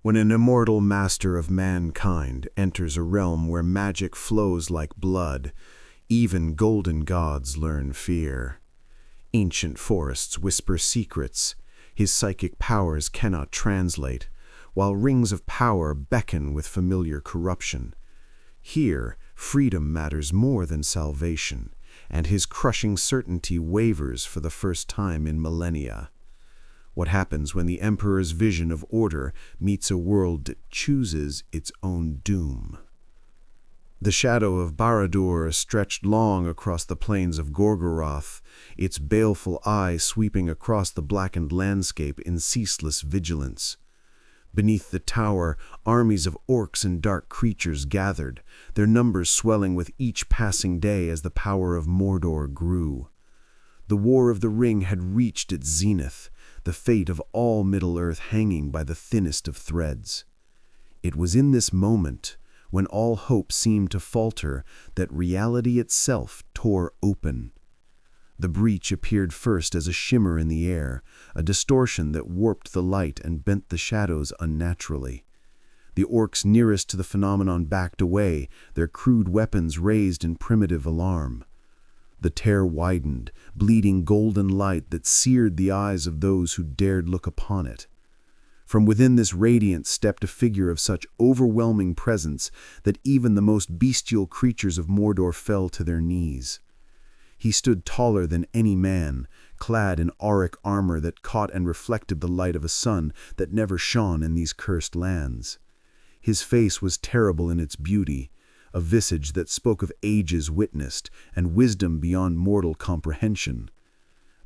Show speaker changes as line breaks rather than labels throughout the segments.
When an immortal master of mankind enters a realm where magic flows like blood, even golden gods learn fear. Ancient forests whisper secrets his psychic powers cannot translate, while rings of power beckon with familiar corruption. Here, freedom matters more than salvation, and his crushing certainty wavers for the first time in millennia. What happens when the Emperor's vision of order meets a world that chooses its own doom? The shadow of Barad-dûr stretched long across the plains of Gorgoroth, its baleful eye sweeping across the blackened landscape in ceaseless vigilance. Beneath the tower, armies of orcs and dark creatures gathered, their numbers swelling with each passing day as the power of Mordor grew. The War of the Ring had reached its zenith, the fate of all Middle-earth hanging by the thinnest of threads. It was in this moment, when all hope seemed to falter, that reality itself tore open. The breach appeared first as a shimmer in the air, a distortion that warped the light and bent the shadows unnaturally. The orcs nearest to the phenomenon backed away, their crude weapons raised in primitive alarm. The tear widened, bleeding golden light that seared the eyes of those who dared look upon it. From within this radiance stepped a figure of such overwhelming presence that even the most bestial creatures of Mordor fell to their knees. He stood taller than any man, clad in auric armor that caught and reflected the light of a sun that never shone in these cursed lands. His face was terrible in its beauty, a visage that spoke of ages witnessed and wisdom beyond mortal comprehension.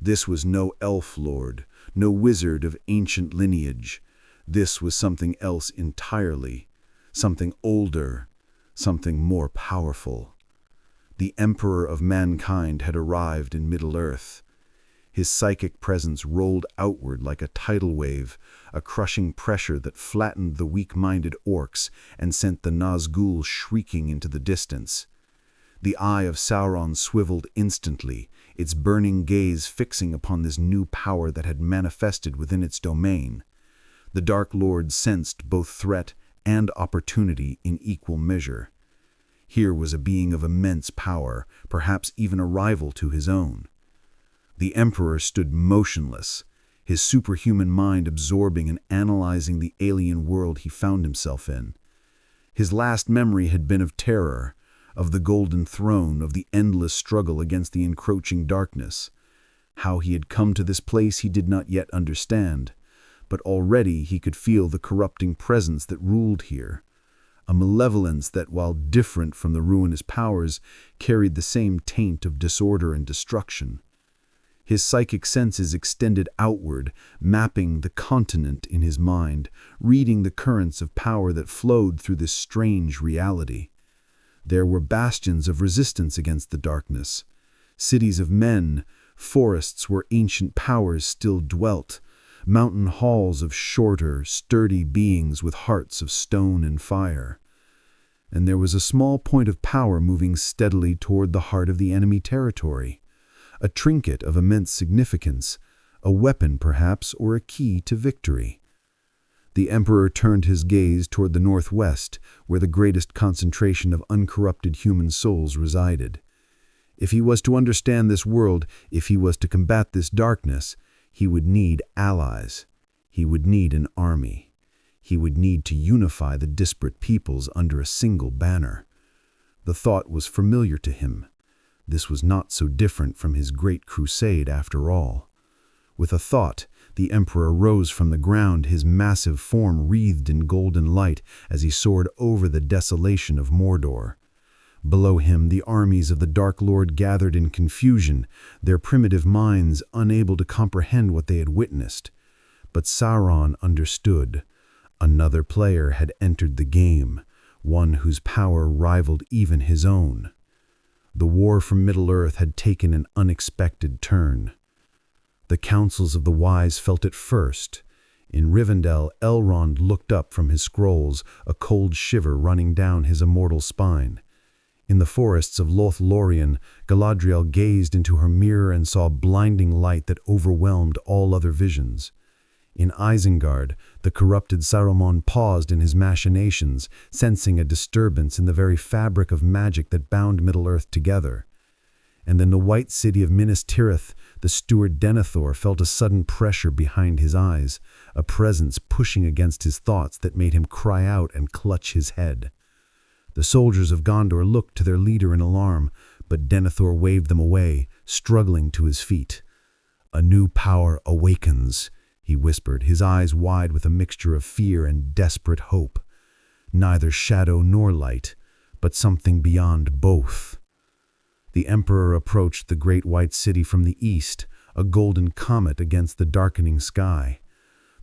This was no elf lord, no wizard of ancient lineage. This was something else entirely, something older, something more powerful. The Emperor of mankind had arrived in Middle-earth. His psychic presence rolled outward like a tidal wave, a crushing pressure that flattened the weak-minded orcs and sent the Nazgûl shrieking into the distance. The eye of Sauron swiveled instantly, its burning gaze fixing upon this new power that had manifested within its domain. The Dark Lord sensed both threat and opportunity in equal measure. Here was a being of immense power, perhaps even a rival to his own. The Emperor stood motionless, his superhuman mind absorbing and analyzing the alien world he found himself in. His last memory had been of terror, of the Golden Throne, of the endless struggle against the encroaching darkness. How he had come to this place he did not yet understand, but already he could feel the corrupting presence that ruled here, a malevolence that, while different from the ruinous powers, carried the same taint of disorder and destruction. His psychic senses extended outward, mapping the continent in his mind, reading the currents of power that flowed through this strange reality. There were bastions of resistance against the darkness, cities of men, forests where ancient powers still dwelt, mountain halls of shorter, sturdy beings with hearts of stone and fire. And there was a small point of power moving steadily toward the heart of the enemy territory. A trinket of immense significance, a weapon perhaps, or a key to victory. The Emperor turned his gaze toward the northwest, where the greatest concentration of uncorrupted human souls resided. If he was to understand this world, if he was to combat this darkness, he would need allies. He would need an army. He would need to unify the disparate peoples under a single banner. The thought was familiar to him. This was not so different from his great crusade after all. With a thought, the Emperor rose from the ground, his massive form wreathed in golden light as he soared over the desolation of Mordor. Below him, the armies of the Dark Lord gathered in confusion, their primitive minds unable to comprehend what they had witnessed. But Sauron understood. Another player had entered the game, one whose power rivaled even his own. The war for Middle-earth had taken an unexpected turn. The councils of the wise felt it first. In Rivendell, Elrond looked up from his scrolls, a cold shiver running down his immortal spine. In the forests of Lothlorien, Galadriel gazed into her mirror and saw blinding light that overwhelmed all other visions.
In Isengard, the corrupted Saruman paused in his machinations, sensing a disturbance in the very fabric of magic that bound Middle-earth together. And in the white city of Minas Tirith, the steward Denethor felt a sudden pressure behind his eyes, a presence pushing against his thoughts that made him cry out and clutch his head. The soldiers of Gondor looked to their leader in alarm, but Denethor waved them away, struggling to his feet. "A new power awakens," he whispered, his eyes wide with a mixture of fear and desperate hope. "Neither shadow nor light, but something beyond both." The Emperor approached the great white city from the east, a golden comet against the darkening sky.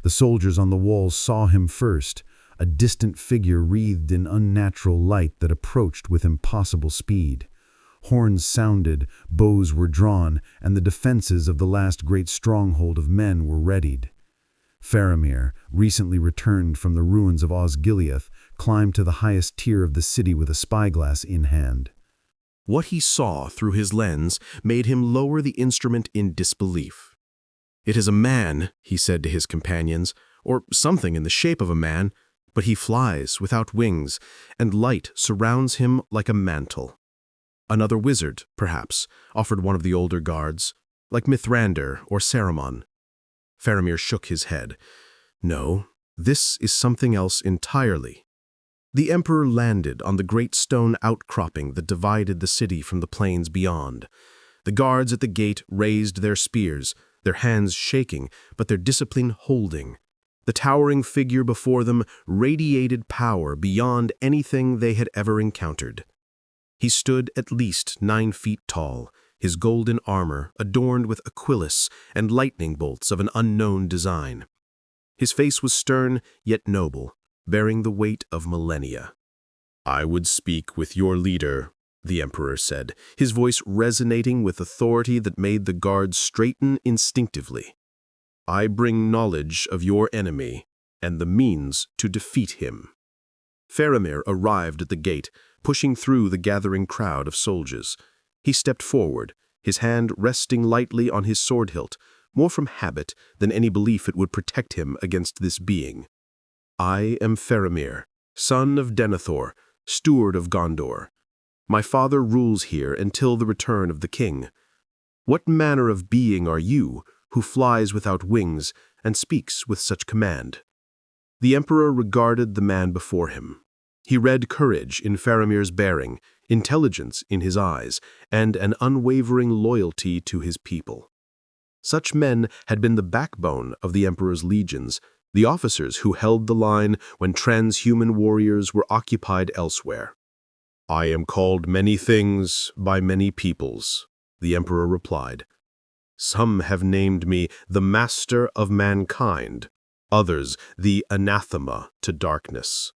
The soldiers on the walls saw him first, a distant figure wreathed in unnatural light that approached with impossible speed. Horns sounded, bows were drawn, and the defenses of the last great stronghold of men were readied. Faramir, recently returned from the ruins of Osgiliath, climbed to the highest tier of the city with a spyglass in hand.
What he saw through his lens made him lower the instrument in disbelief. "It is a man," he said to his companions, "or something in the shape of a man, but he flies without wings, and light surrounds him like a mantle." "Another wizard, perhaps," offered one of the older guards, "like Mithrandir or Saruman." Faramir shook his head. "No, this is something else entirely." The Emperor landed on the great stone outcropping that divided the city from the plains beyond. The guards at the gate raised their spears, their hands shaking, but their discipline holding. The towering figure before them radiated power beyond anything they had ever encountered. He stood at least 9 feet tall, his golden armor adorned with aquilus and lightning bolts of an unknown design. His face was stern yet noble, bearing the weight of millennia. "I would speak with your leader," the Emperor said, his voice resonating with authority that made the guards straighten instinctively. "I bring knowledge of your enemy and the means to defeat him." Faramir arrived at the gate, pushing through the gathering crowd of soldiers. He stepped forward, his hand resting lightly on his sword hilt, more from habit than any belief it would protect him against this being. "I am Faramir, son of Denethor, steward of Gondor. My father rules here until the return of the king. What manner of being are you, who flies without wings and speaks with such command?" The Emperor regarded the man before him. He read courage in Faramir's bearing, intelligence in his eyes, and an unwavering loyalty to his people. Such men had been the backbone of the Emperor's legions, the officers who held the line when transhuman warriors were occupied elsewhere. "I am called many things by many peoples," the Emperor replied. "Some have named me the Master of Mankind, others the Anathema to Darkness.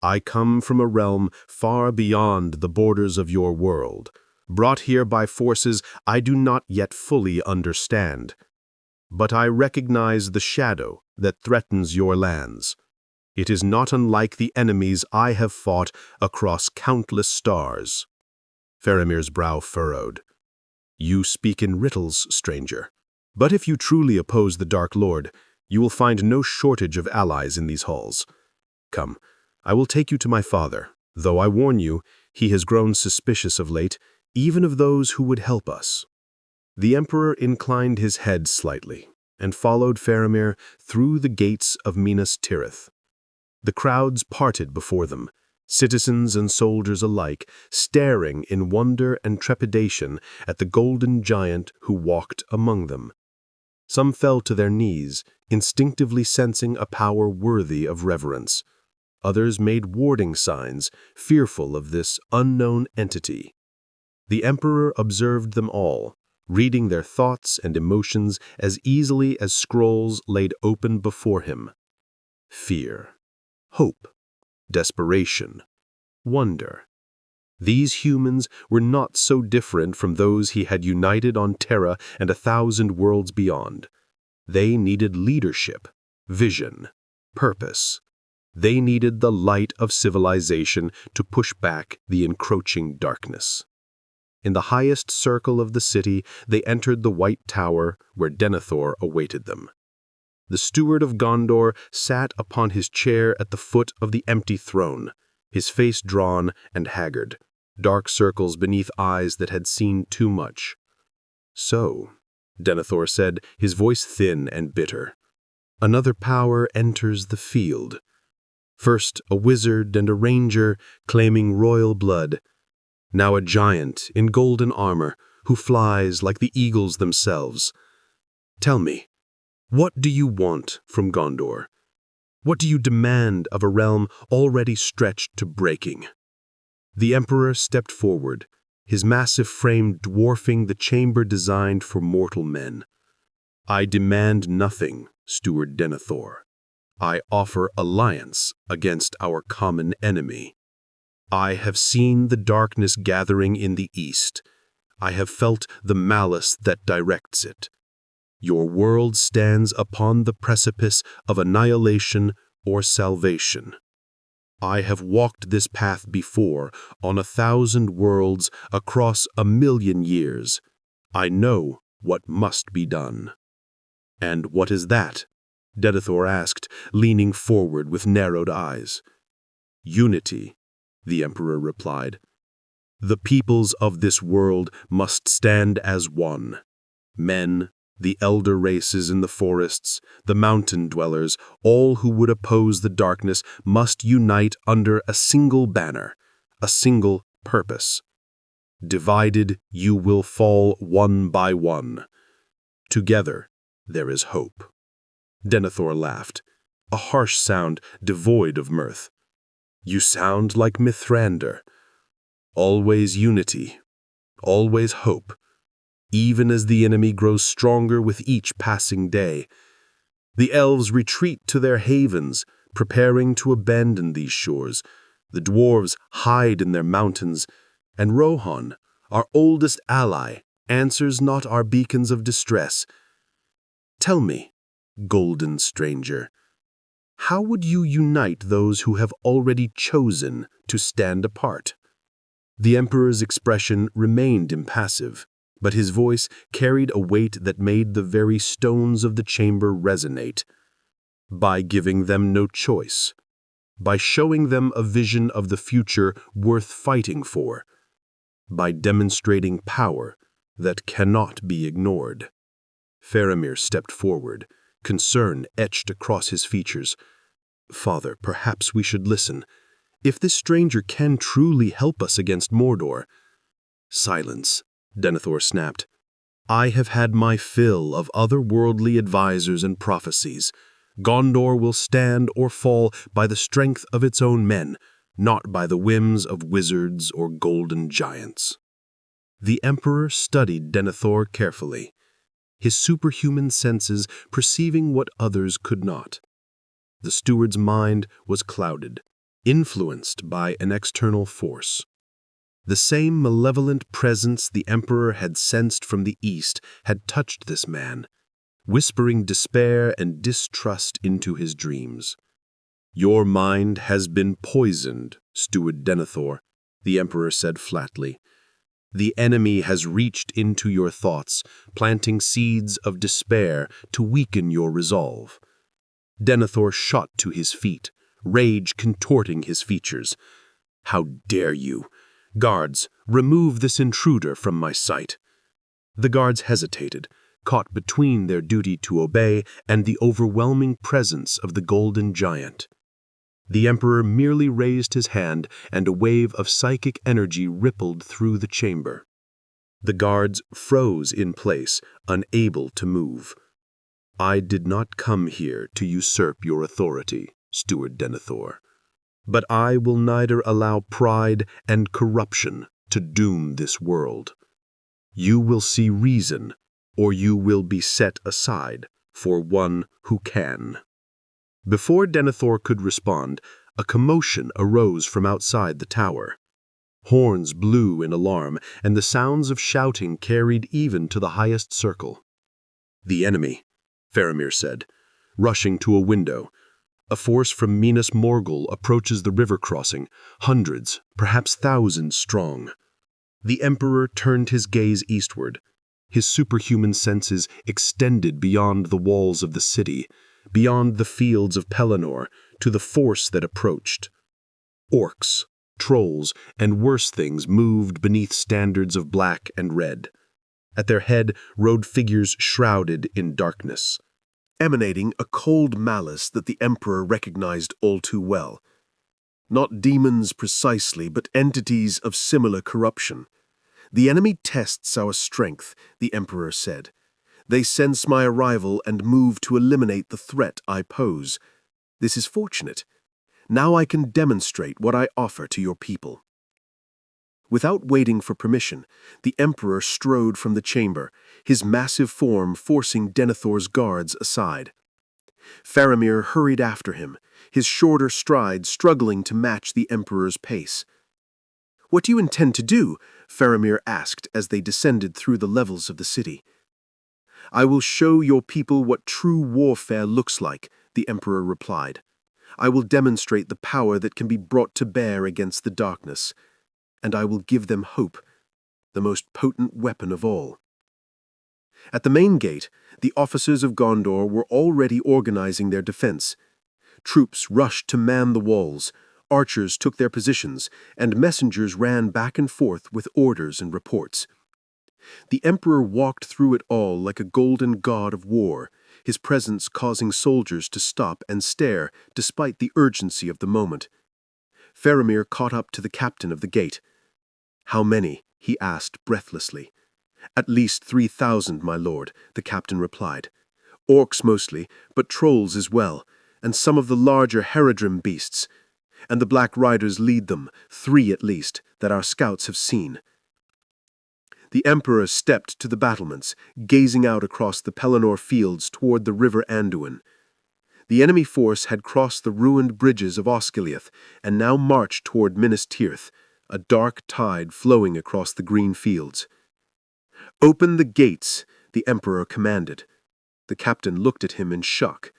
I come from a realm far beyond the borders of your world, brought here by forces I do not yet fully understand. But I recognize the shadow that threatens your lands. It is not unlike the enemies I have fought across countless stars." Faramir's brow furrowed. "You speak in riddles, stranger. But if you truly oppose the Dark Lord, you will find no shortage of allies in these halls. Come, I will take you to my father, though I warn you, he has grown suspicious of late, even of those who would help us." The Emperor inclined his head slightly and followed Faramir through the gates of Minas Tirith. The crowds parted before them, citizens and soldiers alike, staring in wonder and trepidation at the golden giant who walked among them. Some fell to their knees, instinctively sensing a power worthy of reverence. Others made warding signs, fearful of this unknown entity. The Emperor observed them all, reading their thoughts and emotions as easily as scrolls laid open before him. Fear, hope, desperation, wonder. These humans were not so different from those he had united on Terra and 1,000 worlds beyond. They needed leadership, vision, purpose. They needed the light of civilization to push back the encroaching darkness. In the highest circle of the city, they entered the White Tower where Denethor awaited them. The steward of Gondor sat upon his chair at the foot of the empty throne, his face drawn and haggard, dark circles beneath eyes that had seen too much. "So," Denethor said, his voice thin and bitter, "another power enters the field. First a wizard and a ranger claiming royal blood, now a giant in golden armor who flies like the eagles themselves. Tell me, what do you want from Gondor? What do you demand of a realm already stretched to breaking?" The Emperor stepped forward, his massive frame dwarfing the chamber designed for mortal men. "I demand nothing, Steward Denethor. I offer alliance against our common enemy. I have seen the darkness gathering in the east. I have felt the malice that directs it. Your world stands upon the precipice of annihilation or salvation. I have walked this path before on 1,000 worlds across 1,000,000 years. I know what must be done." "And what is that?" Denethor asked, leaning forward with narrowed eyes. "Unity," the Emperor replied. "The peoples of this world must stand as one. Men, the elder races in the forests, the mountain dwellers, all who would oppose the darkness must unite under a single banner, a single purpose. Divided, you will fall one by one. Together, there is hope." Denethor laughed, a harsh sound devoid of mirth. "You sound like Mithrandir. Always unity, always hope, even as the enemy grows stronger with each passing day. The elves retreat to their havens, preparing to abandon these shores. The dwarves hide in their mountains, and Rohan, our oldest ally, answers not our beacons of distress. Tell me, golden stranger, how would you unite those who have already chosen to stand apart?" The Emperor's expression remained impassive, but his voice carried a weight that made the very stones of the chamber resonate. "By giving them no choice. By showing them a vision of the future worth fighting for. By demonstrating power that cannot be ignored." Faramir stepped forward, concern etched across his features. "Father, perhaps we should listen. If this stranger can truly help us against Mordor—" "Silence," Denethor snapped. "I have had my fill of otherworldly advisors and prophecies. Gondor will stand or fall by the strength of its own men, not by the whims of wizards or golden giants." The Emperor studied Denethor carefully, his superhuman senses perceiving what others could not. The steward's mind was clouded, influenced by an external force. The same malevolent presence the Emperor had sensed from the east had touched this man, whispering despair and distrust into his dreams. "Your mind has been poisoned, Steward Denethor," the Emperor said flatly. "The enemy has reached into your thoughts, planting seeds of despair to weaken your resolve." Denethor shot to his feet, rage contorting his features. "How dare you! Guards, remove this intruder from my sight." The guards hesitated, caught between their duty to obey and the overwhelming presence of the golden giant. The Emperor merely raised his hand, and a wave of psychic energy rippled through the chamber. The guards froze in place, unable to move. "I did not come here to usurp your authority, Steward Denethor, but I will neither allow pride and corruption to doom this world. You will see reason, or you will be set aside for one who can." Before Denethor could respond, a commotion arose from outside the tower. Horns blew in alarm, and the sounds of shouting carried even to the highest circle. "The enemy," Faramir said, rushing to a window. "A force from Minas Morgul approaches the river crossing, hundreds, perhaps thousands strong." The Emperor turned his gaze eastward, his superhuman senses extended beyond the walls of the city, beyond the fields of Pelennor, to the force that approached. Orcs, trolls, and worse things moved beneath standards of black and red. At their head rode figures shrouded in darkness, emanating a cold malice that the Emperor recognized all too well. Not demons precisely, but entities of similar corruption. "The enemy tests our strength," the Emperor said. "They sense my arrival and move to eliminate the threat I pose. This is fortunate. Now I can demonstrate what I offer to your people." Without waiting for permission, the Emperor strode from the chamber, his massive form forcing Denethor's guards aside. Faramir hurried after him, his shorter stride struggling to match the Emperor's pace. "What do you intend to do?" Faramir asked as they descended through the levels of the city. "I will show your people what true warfare looks like," the Emperor replied. "I will demonstrate the power that can be brought to bear against the darkness, and I will give them hope, the most potent weapon of all." At the main gate, the officers of Gondor were already organizing their defense. Troops rushed to man the walls, archers took their positions, and messengers ran back and forth with orders and reports. The Emperor walked through it all like a golden god of war, his presence causing soldiers to stop and stare despite the urgency of the moment. Faramir caught up to the captain of the gate. "How many?" he asked breathlessly. "At least 3,000, my lord," the captain replied. "Orcs mostly, but trolls as well, and some of the larger Haradrim beasts. And the Black Riders lead them, 3 at least, that our scouts have seen." The Emperor stepped to the battlements, gazing out across the Pelennor fields toward the river Anduin. The enemy force had crossed the ruined bridges of Osgiliath and now marched toward Minas Tirith, a dark tide flowing across the green fields. "Open the gates," the Emperor commanded. The captain looked at him in shock.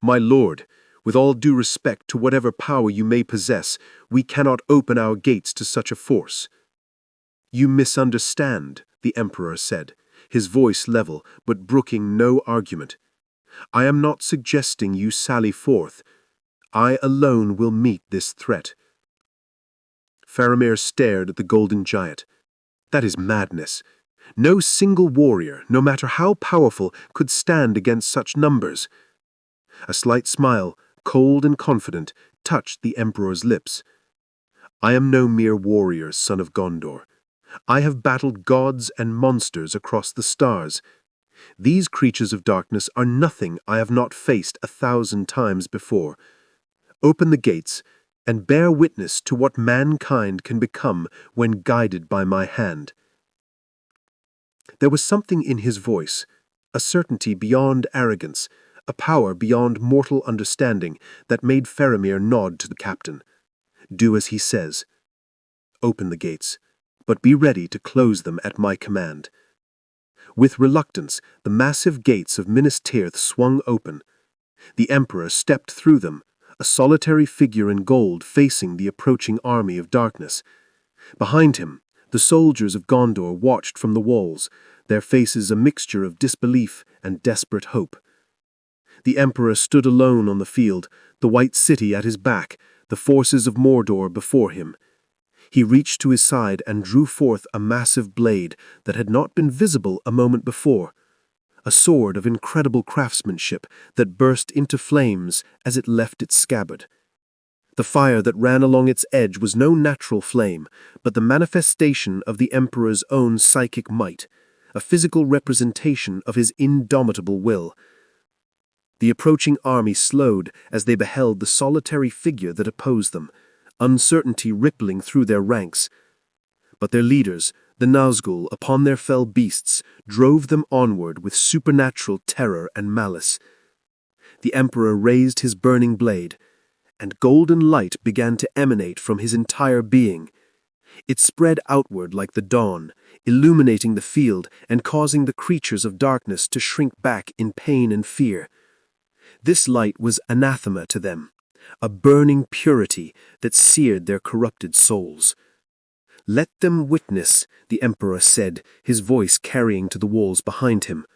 "My lord, with all due respect to whatever power you may possess, we cannot open our gates to such a force." "You misunderstand," the Emperor said, his voice level but brooking no argument. "I am not suggesting you sally forth. I alone will meet this threat." Faramir stared at the golden giant. "That is madness. No single warrior, no matter how powerful, could stand against such numbers." A slight smile, cold and confident, touched the Emperor's lips. "I am no mere warrior, son of Gondor. I have battled gods and monsters across the stars. These creatures of darkness are nothing I have not faced 1,000 times before. Open the gates, and bear witness to what mankind can become when guided by my hand." There was something in his voice, a certainty beyond arrogance, a power beyond mortal understanding that made Faramir nod to the captain. "Do as he says. Open the gates, but be ready to close them at my command." With reluctance, the massive gates of Minas Tirith swung open. The Emperor stepped through them, a solitary figure in gold facing the approaching army of darkness. Behind him, the soldiers of Gondor watched from the walls, their faces a mixture of disbelief and desperate hope. The Emperor stood alone on the field, the White City at his back, the forces of Mordor before him. He reached to his side and drew forth a massive blade that had not been visible a moment before, a sword of incredible craftsmanship that burst into flames as it left its scabbard. The fire that ran along its edge was no natural flame, but the manifestation of the Emperor's own psychic might, a physical representation of his indomitable will. The approaching army slowed as they beheld the solitary figure that opposed them, uncertainty rippling through their ranks. But their leaders, the Nazgul, upon their fell beasts, drove them onward with supernatural terror and malice. The Emperor raised his burning blade, and golden light began to emanate from his entire being. It spread outward like the dawn, illuminating the field and causing the creatures of darkness to shrink back in pain and fear. This light was anathema to them, a burning purity that seared their corrupted souls. "Let them witness," the Emperor said, his voice carrying to the walls behind him,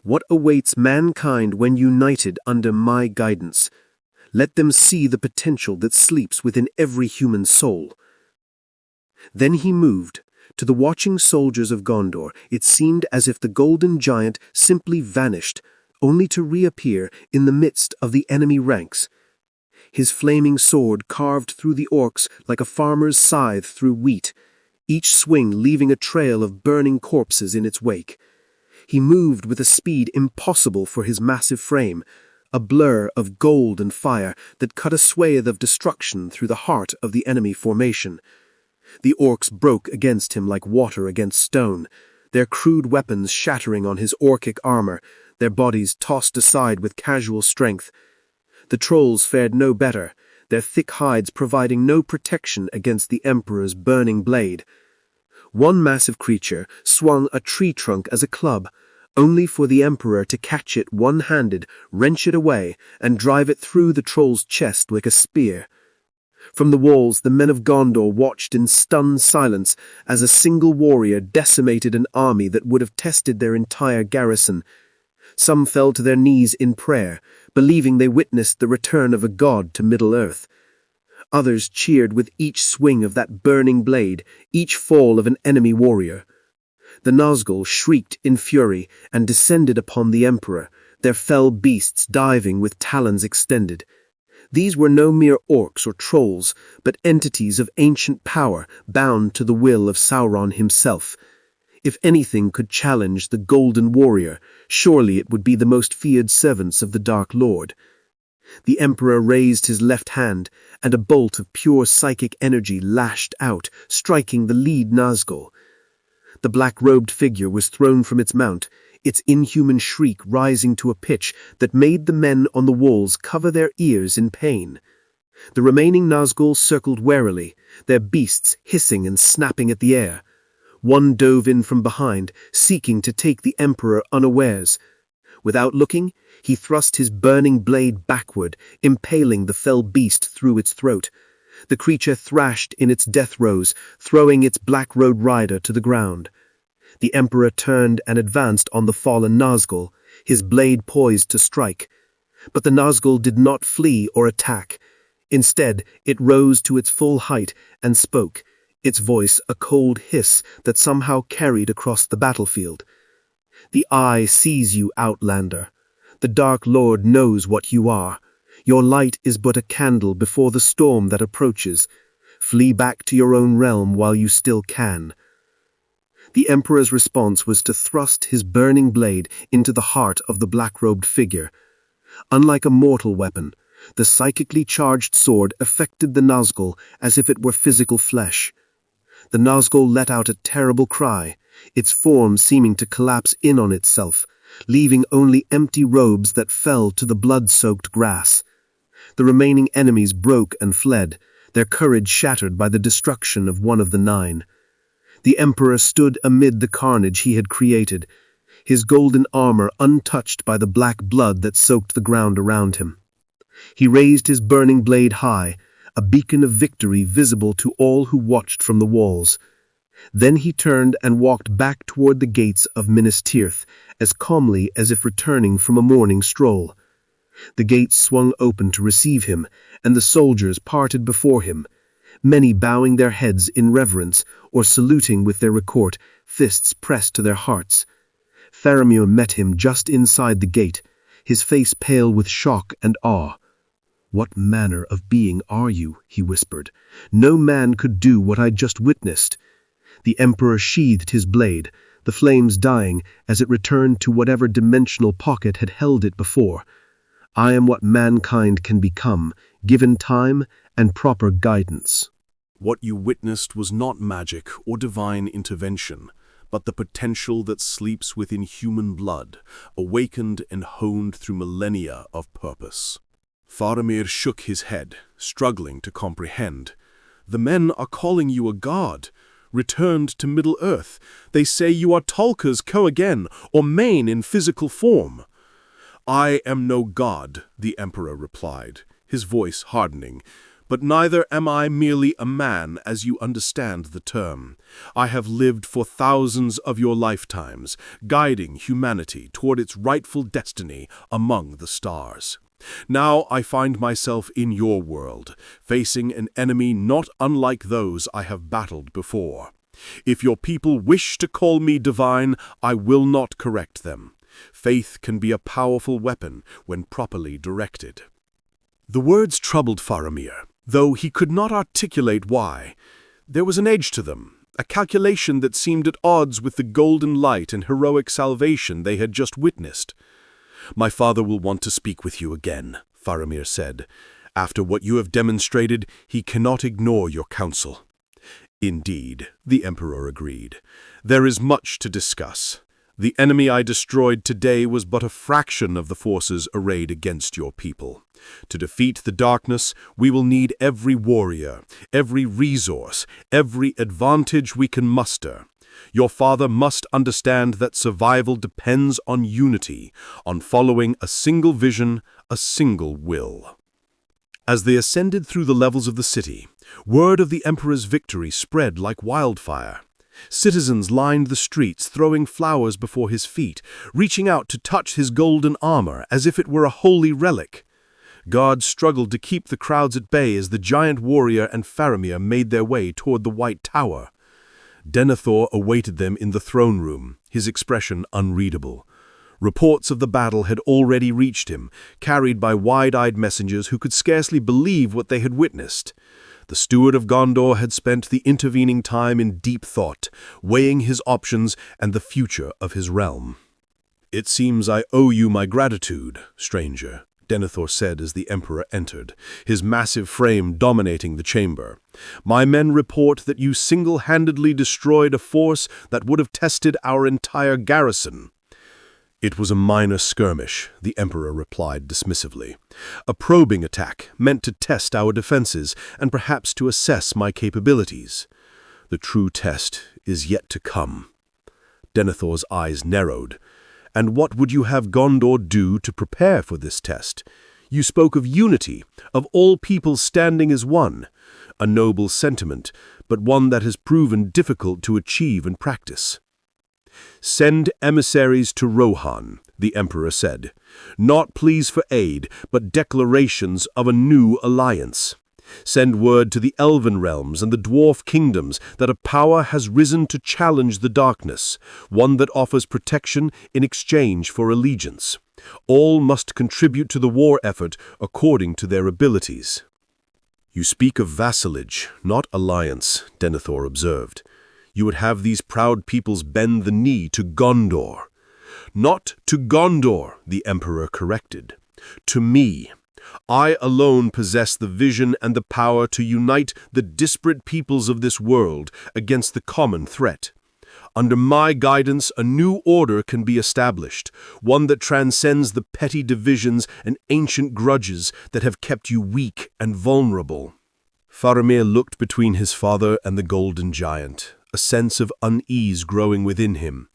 What awaits mankind when united under my guidance? Let them see the potential that sleeps within every human soul." Then he moved. To the watching soldiers of Gondor, it seemed as if the golden giant simply vanished, only to reappear in the midst of the enemy ranks. His flaming sword carved through the orcs like a farmer's scythe through wheat, each swing leaving a trail of burning corpses in its wake. He moved with a speed impossible for his massive frame, a blur of gold and fire that cut a swathe of destruction through the heart of the enemy formation. The orcs broke against him like water against stone, their crude weapons shattering on his orcic armor, their bodies tossed aside with casual strength. The trolls fared no better, their thick hides providing no protection against the Emperor's burning blade. One massive creature swung a tree trunk as a club, only for the Emperor to catch it one-handed, wrench it away, and drive it through the troll's chest like a spear. From the walls, the men of Gondor watched in stunned silence as a single warrior decimated an army that would have tested their entire garrison. Some fell to their knees in prayer, believing they witnessed the return of a god to Middle-earth. Others cheered with each swing of that burning blade, each fall of an enemy warrior. The Nazgul shrieked in fury and descended upon the Emperor, their fell beasts diving with talons extended. These were no mere orcs or trolls, but entities of ancient power bound to the will of Sauron himself. If anything could challenge the Golden Warrior, surely it would be the most feared servants of the Dark Lord. The Emperor raised his left hand, and a bolt of pure psychic energy lashed out, striking the lead Nazgul. The black-robed figure was thrown from its mount, its inhuman shriek rising to a pitch that made the men on the walls cover their ears in pain. The remaining Nazgul circled warily, their beasts hissing and snapping at the air. One dove in from behind, seeking to take the Emperor unawares. Without looking, he thrust his burning blade backward, impaling the fell beast through its throat. The creature thrashed in its death throes, throwing its black-robed rider to the ground. The Emperor turned and advanced on the fallen Nazgul, his blade poised to strike. But the Nazgul did not flee or attack. Instead, it rose to its full height and spoke, its voice a cold hiss that somehow carried across the battlefield. "The Eye sees you, Outlander. The Dark Lord knows what you are. Your light is but a candle before the storm that approaches. Flee back to your own realm while you still can." The Emperor's response was to thrust his burning blade into the heart of the black-robed figure. Unlike a mortal weapon, the psychically charged sword affected the Nazgul as if it were physical flesh. The Nazgul let out a terrible cry, its form seeming to collapse in on itself, leaving only empty robes that fell to the blood-soaked grass. The remaining enemies broke and fled, their courage shattered by the destruction of one of the 9. The Emperor stood amid the carnage he had created, his golden armor untouched by the black blood that soaked the ground around him. He raised his burning blade high, a beacon of victory visible to all who watched from the walls. Then he turned and walked back toward the gates of Minas Tirith, as calmly as if returning from a morning stroll. The gates swung open to receive him, and the soldiers parted before him, many bowing their heads in reverence or saluting with their retort, fists pressed to their hearts. Faramir met him just inside the gate, his face pale with shock and awe. "What manner of being are you?" he whispered. "No man could do what I just witnessed." The Emperor sheathed his blade, the flames dying as it returned to whatever dimensional pocket had held it before. "I am what mankind can become, given time and proper guidance."
What you witnessed was not magic or divine intervention, but the potential that sleeps within human blood, awakened and honed through millennia of purpose. Faramir shook his head, struggling to comprehend. "The men are calling you a god, returned to Middle-earth. They say you are Tulkar's co-again, or Main in physical form." "I am no god," the Emperor replied, his voice hardening, But neither am I merely a man as you understand the term. I have lived for thousands of your lifetimes, guiding humanity toward its rightful destiny among the stars. Now I find myself in your world, facing an enemy not unlike those I have battled before. If your people wish to call me divine, I will not correct them. Faith can be a powerful weapon when properly directed. The words troubled Faramir, though he could not articulate why. There was an edge to them, a calculation that seemed at odds with the golden light and heroic salvation they had just witnessed. "My father will want to speak with you again," Faramir said. "After what you have demonstrated, he cannot ignore your counsel." "Indeed," the Emperor agreed. "There is much to discuss. The enemy I destroyed today was but a fraction of the forces arrayed against your people. To defeat the darkness, we will need every warrior, every resource, every advantage we can muster. Your father must understand that survival depends on unity, on following a single vision, a single will." As they ascended through the levels of the city, word of the Emperor's victory spread like wildfire. Citizens lined the streets, throwing flowers before his feet, reaching out to touch his golden armor as if it were a holy relic. Guards struggled to keep the crowds at bay as the giant warrior and Faramir made their way toward the White Tower. Denethor awaited them in the throne room, his expression unreadable. Reports of the battle had already reached him, carried by wide-eyed messengers who could scarcely believe what they had witnessed. The steward of Gondor had spent the intervening time in deep thought, weighing his options and the future of his realm. "It seems I owe you my gratitude, stranger," Denethor said as the Emperor entered, his massive frame dominating the chamber. "My men report that you single-handedly destroyed a force that would have tested our entire garrison." "It was a minor skirmish," the Emperor replied dismissively. "A probing attack meant to test our defenses and perhaps to assess my capabilities. The true test is yet to come." Denethor's eyes narrowed. "And what would you have Gondor do to prepare for this test? You spoke of unity, of all peoples standing as one. A noble sentiment, but one that has proven difficult to achieve in practice." "Send emissaries to Rohan," the Emperor said. "Not pleas for aid, but declarations of a new alliance. Send word to the Elven realms and the Dwarf kingdoms that a power has risen to challenge the darkness, one that offers protection in exchange for allegiance. All must contribute to the war effort according to their abilities." "You speak of vassalage, not alliance," Denethor observed. "You would have these proud peoples bend the knee to Gondor." "Not to Gondor," the Emperor corrected. "To me. I alone possess the vision and the power to unite the disparate peoples of this world against the common threat. Under my guidance, a new order can be established, one that transcends the petty divisions and ancient grudges that have kept you weak and vulnerable." Faramir looked between his father and the Golden Giant, a sense of unease growing within him.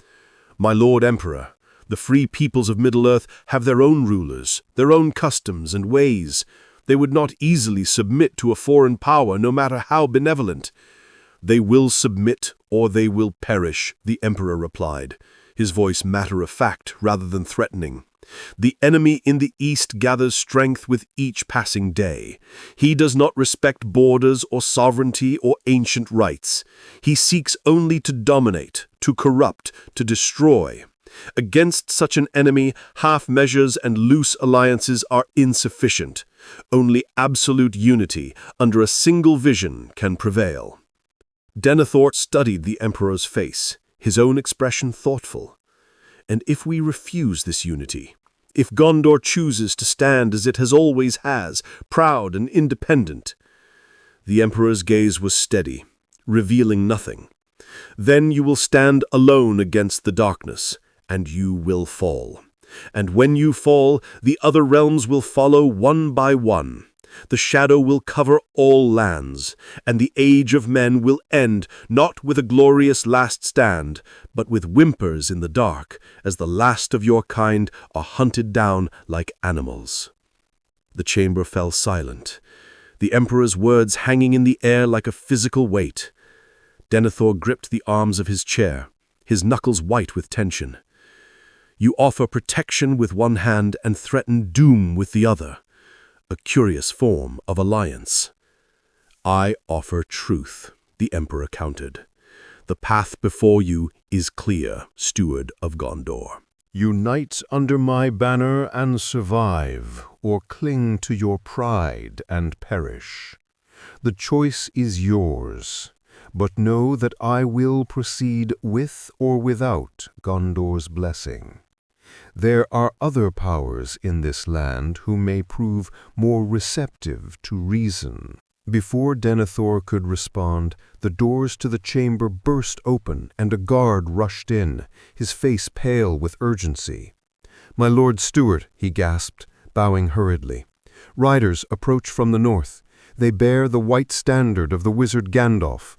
"My Lord Emperor, the free peoples of Middle-earth have their own rulers, their own customs and ways. They would not easily submit to a foreign power, no matter how benevolent." "They will submit or they will perish," the Emperor replied, his voice matter-of-fact rather than threatening. "The enemy in the east gathers strength with each passing day. He does not respect borders or sovereignty or ancient rights. He seeks only to dominate, to corrupt, to destroy. Against such an enemy, half measures and loose alliances are insufficient. Only absolute unity under a single vision can prevail." Denethor studied the Emperor's face, his own expression thoughtful. "And if we refuse this unity, if Gondor chooses to stand as it always has, proud and independent?" The Emperor's gaze was steady, revealing nothing. "Then you will stand alone against the darkness, and you will fall. And when you fall, the other realms will follow one by one. The shadow will cover all lands, and the age of men will end not with a glorious last stand, but with whimpers in the dark, as the last of your kind are hunted down like animals." The chamber fell silent.
the Emperor's words hanging in the air like a physical weight. Denethor gripped the arms of his chair, his knuckles white with tension. You offer protection with one hand and threaten doom with the other, a curious form of alliance. I offer truth, the Emperor countered. The path before you is clear, Steward of Gondor.
Unite under my banner and survive, or cling to your pride and perish. The choice is yours, but know that I will proceed with or without Gondor's blessing. There are other powers in this land who may prove more receptive to reason. Before Denethor could respond, the doors to the chamber burst open and a guard rushed in, his face pale with urgency. "My Lord Steward," he gasped, bowing hurriedly. "Riders approach from the north. They bear the white standard of the wizard Gandalf,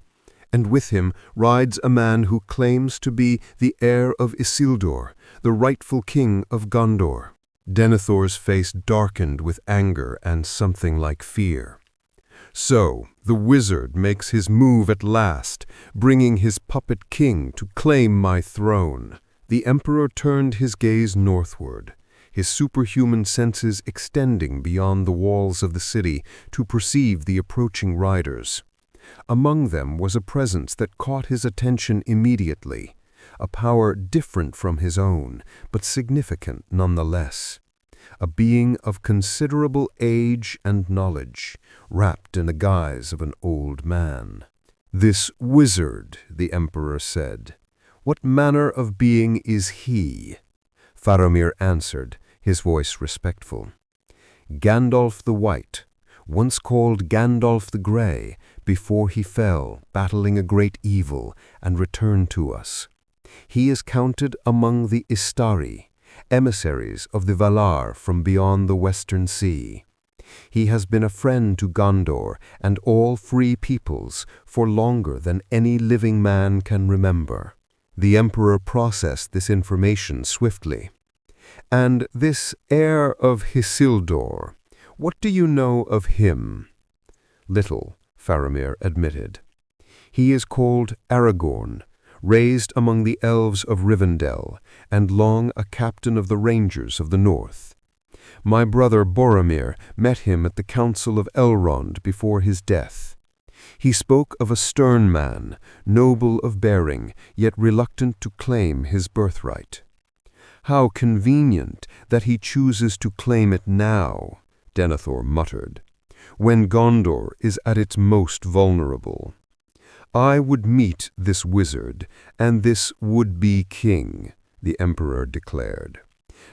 and with him rides a man who claims to be the heir of Isildur, the rightful king of Gondor." Denethor's face darkened with anger and something like fear. So, the wizard makes his move at last, bringing his puppet king to claim my throne. The Emperor turned his gaze northward, his superhuman senses extending beyond the walls of the city to perceive the approaching riders. Among them was a presence that caught his attention immediately, a power different from his own, but significant nonetheless. A being of considerable age and knowledge, wrapped in the guise of an old man. "This wizard," the Emperor said, "what manner of being is he?" Faramir answered, his voice respectful. "Gandalf the White, once called Gandalf the Grey, before he fell, battling a great evil, and returned to us. He is counted among the Istari, emissaries of the Valar from beyond the Western Sea. He has been a friend to Gondor and all free peoples for longer than any living man can remember." The Emperor processed this information swiftly. "And this heir of Isildur, what do you know of him?" "Little," Faramir admitted. "He is called Aragorn, raised among the elves of Rivendell, and long a captain of the Rangers of the North. My brother Boromir met him at the Council of Elrond before his death. He spoke of a stern man, noble of bearing, yet reluctant to claim his birthright." "How convenient that he chooses to claim it now," Denethor muttered, "when Gondor is at its most vulnerable. I would meet this wizard and this would-be king," the Emperor declared.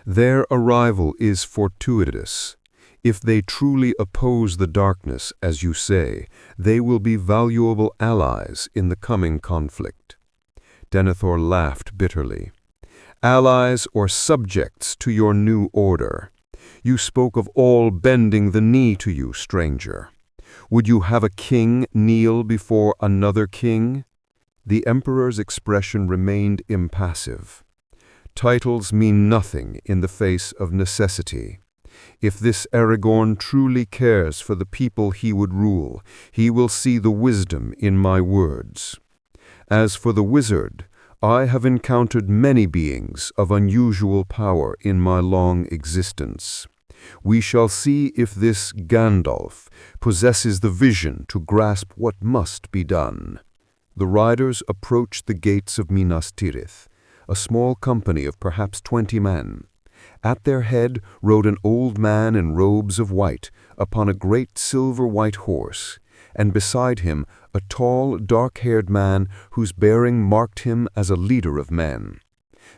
"Their arrival is fortuitous. If they truly oppose the darkness, as you say, they will be valuable allies in the coming conflict." Denethor laughed bitterly. "Allies or subjects to your new order? You spoke of all bending the knee to you, stranger. Would you have a king kneel before another king?" The Emperor's expression remained impassive. "Titles mean nothing in the face of necessity. If this Aragorn truly cares for the people he would rule, he will see the wisdom in my words. As for the wizard, I have encountered many beings of unusual power in my long existence. We shall see if this Gandalf possesses the vision to grasp what must be done." The riders approached the gates of Minas Tirith, a small company of perhaps 20 men. At their head rode an old man in robes of white upon a great silver-white horse, and beside him a tall, dark-haired man whose bearing marked him as a leader of men.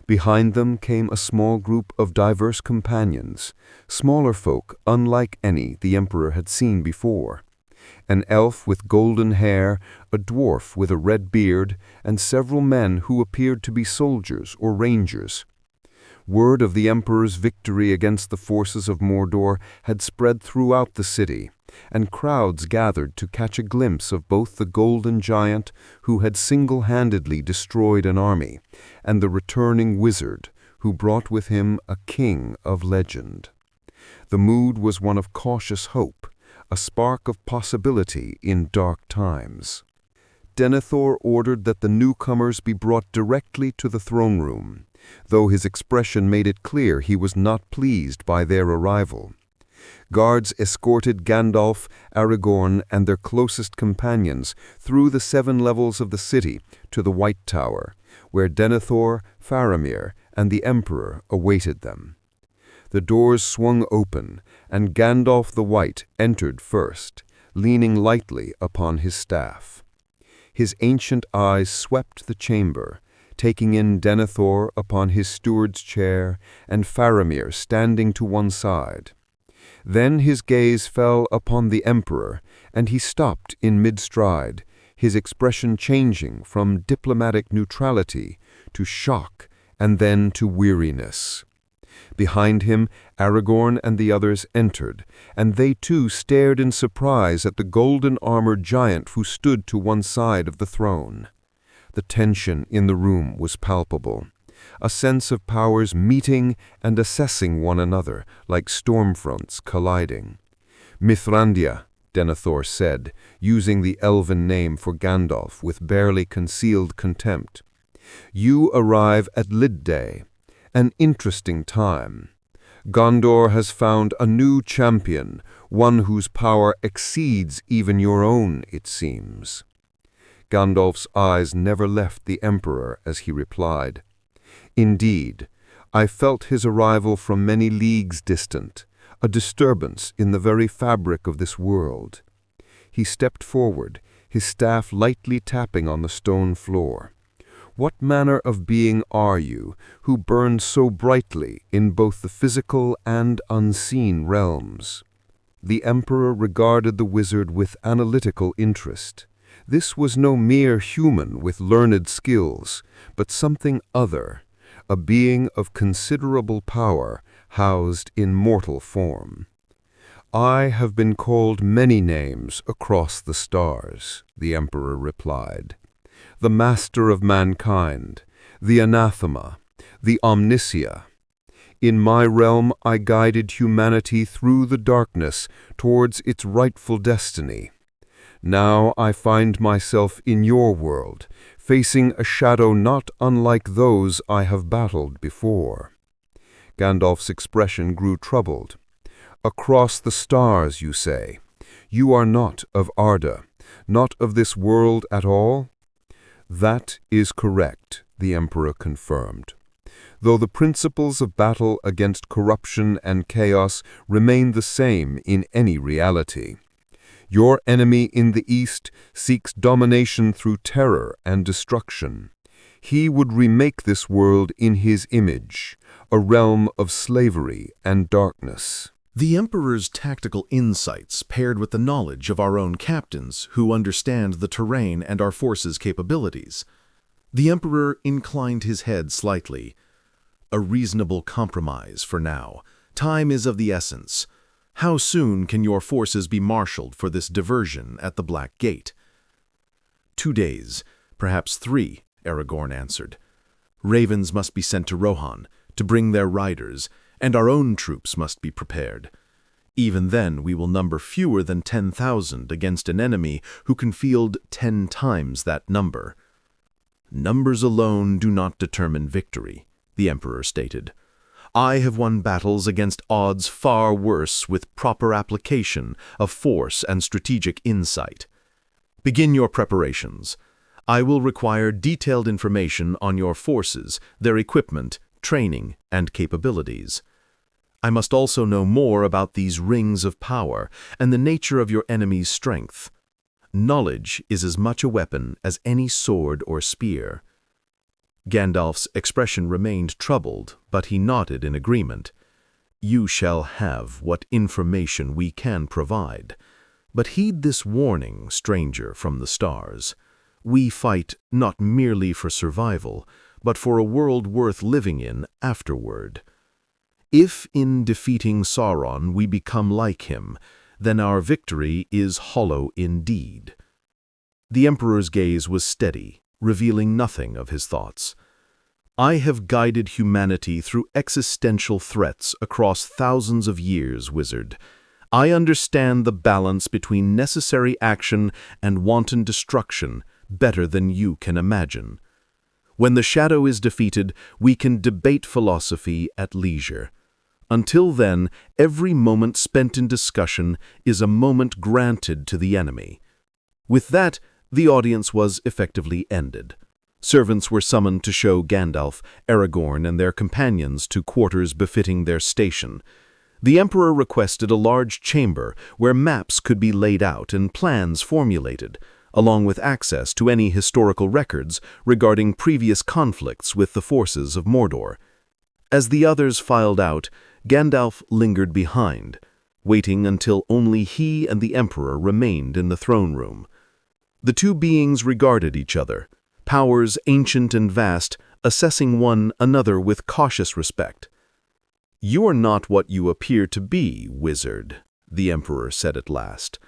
Behind them came a small group of diverse companions, smaller folk unlike any the Emperor had seen before. An elf with golden hair, a dwarf with a red beard, and several men who appeared to be soldiers or rangers. Word of the Emperor's victory against the forces of Mordor had spread throughout the city, and crowds gathered to catch a glimpse of both the golden giant who had single-handedly destroyed an army, and the returning wizard who brought with him a king of legend. The mood was one of cautious hope, a spark of possibility in dark times. Denethor ordered that the newcomers be brought directly to the throne room, though his expression made it clear he was not pleased by their arrival. Guards escorted Gandalf, Aragorn, and their closest companions through the 7 levels of the city to the White Tower, where Denethor, Faramir, and the Emperor awaited them. The doors swung open, and Gandalf the White entered first, leaning lightly upon his staff. His ancient eyes swept the chamber, taking in Denethor upon his steward's chair and Faramir standing to one side. Then his gaze fell upon the Emperor, and he stopped in mid-stride, his expression changing from diplomatic neutrality to shock and then to weariness. Behind him, Aragorn and the others entered, and they too stared in surprise at the golden-armored giant who stood to one side of the throne. The tension in the room was palpable, a sense of powers meeting and assessing one another like storm fronts colliding. Mithrandir, Denethor said, using the elven name for Gandalf with barely concealed contempt. You arrive at Lidday, an interesting time. Gondor has found a new champion, one whose power exceeds even your own, it seems. Gandalf's eyes never left the Emperor as he replied, Indeed, I felt his arrival from many leagues distant, a disturbance in the very fabric of this world. He stepped forward, his staff lightly tapping on the stone floor. What manner of being are you, who burn so brightly in both the physical and unseen realms? The Emperor regarded the wizard with analytical interest. This was no mere human with learned skills, but something other, a being of considerable power, housed in mortal form. I have been called many names across the stars, the Emperor replied. The Master of Mankind, the Anathema, the Omnicia. In my realm I guided humanity through the darkness towards its rightful destiny. Now I find myself in your world, facing a shadow not unlike those I have battled before. Gandalf's expression grew troubled. Across the stars, you say. You are not of Arda, not of this world at all? That is correct, the Emperor confirmed. Though the principles of battle against corruption and chaos remain the same in any reality. Your enemy in the East seeks domination through terror and destruction. He would remake this world in his image, a realm of slavery and darkness.
The Emperor's tactical insights paired with the knowledge of our own captains who understand the terrain and our forces' capabilities. The Emperor inclined his head slightly. A reasonable compromise for now. Time is of the essence. How soon can your forces be marshaled for this diversion at the Black Gate? 2 days, perhaps 3, Aragorn answered. Ravens must be sent to Rohan to bring their riders, and our own troops must be prepared. Even then we will number fewer than 10,000 against an enemy who can field 10 times that number. Numbers alone do not determine victory, the Emperor stated. I have won battles against odds far worse with proper application of force and strategic insight. Begin your preparations. I will require detailed information on your forces, their equipment, training, and capabilities. I must also know more about these rings of power and the nature of your enemy's strength. Knowledge is as much a weapon as any sword or spear. Gandalf's expression remained troubled, but he nodded in agreement. You shall have what information we can provide. But heed this warning, stranger from the stars. We fight not merely for survival, but for a world worth living in afterward. If in defeating Sauron we become like him, then our victory is hollow indeed. The Emperor's gaze was steady, revealing nothing of his thoughts. I have guided humanity through existential threats across thousands of years, wizard.
I understand the balance between necessary action and wanton destruction better than you can imagine. When the shadow is defeated, we can debate philosophy at leisure. Until then, every moment spent in discussion is a moment granted to the enemy. With that, the audience was effectively ended. Servants were summoned to show Gandalf, Aragorn, and their companions to quarters befitting their station. The Emperor requested a large chamber where maps could be laid out and plans formulated, along with access to any historical records regarding previous conflicts with the forces of Mordor. As the others filed out, Gandalf lingered behind, waiting until only he and the Emperor remained in the throne room. The two beings regarded each other, powers ancient and vast, assessing one another with cautious respect. "You are not what you appear to be, wizard," the Emperor said at last.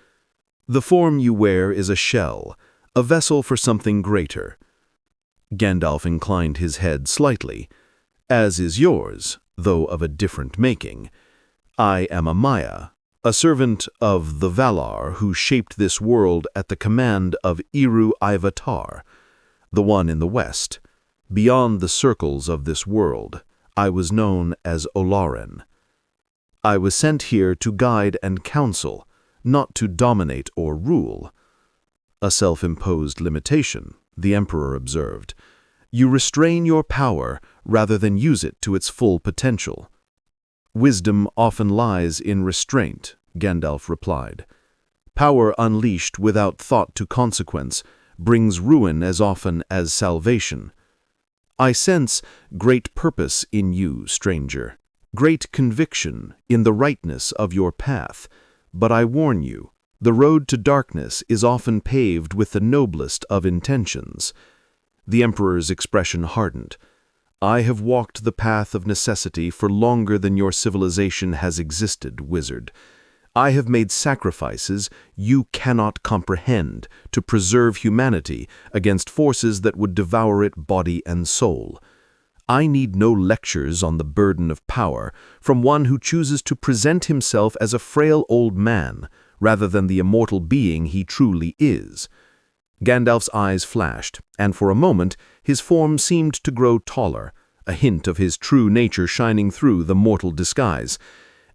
"The form you wear is a shell, a vessel for something greater." Gandalf inclined his head slightly. "As is yours, though of a different making. I am a Maia, a servant of the Valar who shaped this world at the command of Eru Ivatar, the one in the west. Beyond the circles of this world, I was known as Olaren. I was sent here to guide and counsel, not to dominate or rule." "A self-imposed limitation," the Emperor observed. "You restrain your power rather than use it to its full potential." "Wisdom often lies in restraint," Gandalf replied. "Power unleashed without thought to consequence brings ruin as often as salvation. I sense great purpose in you, stranger, great conviction in the rightness of your path, but I warn you, the road to darkness is often paved with the noblest of intentions." The Emperor's expression hardened. "I have walked the path of necessity for longer than your civilization has existed, wizard. I have made sacrifices you cannot comprehend to preserve humanity against forces that would devour it body and soul. I need no lectures on the burden of power from one who chooses to present himself as a frail old man rather than the immortal being he truly is." Gandalf's eyes flashed, and for a moment his form seemed to grow taller, a hint of his true nature shining through the mortal disguise.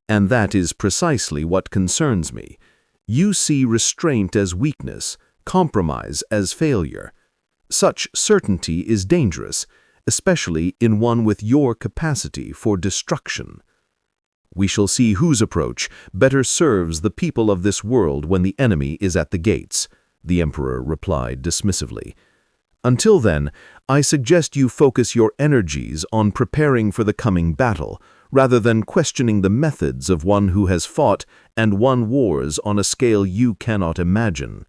"And that is precisely what concerns me. You see restraint as weakness, compromise as failure. Such certainty is dangerous, especially in one with your capacity for destruction. We shall see whose approach better serves the people of this world when the enemy is at the gates," the Emperor replied dismissively. "Until then, I suggest you focus your energies on preparing for the coming battle, rather than questioning the methods of one who has fought and won wars on a scale you cannot imagine."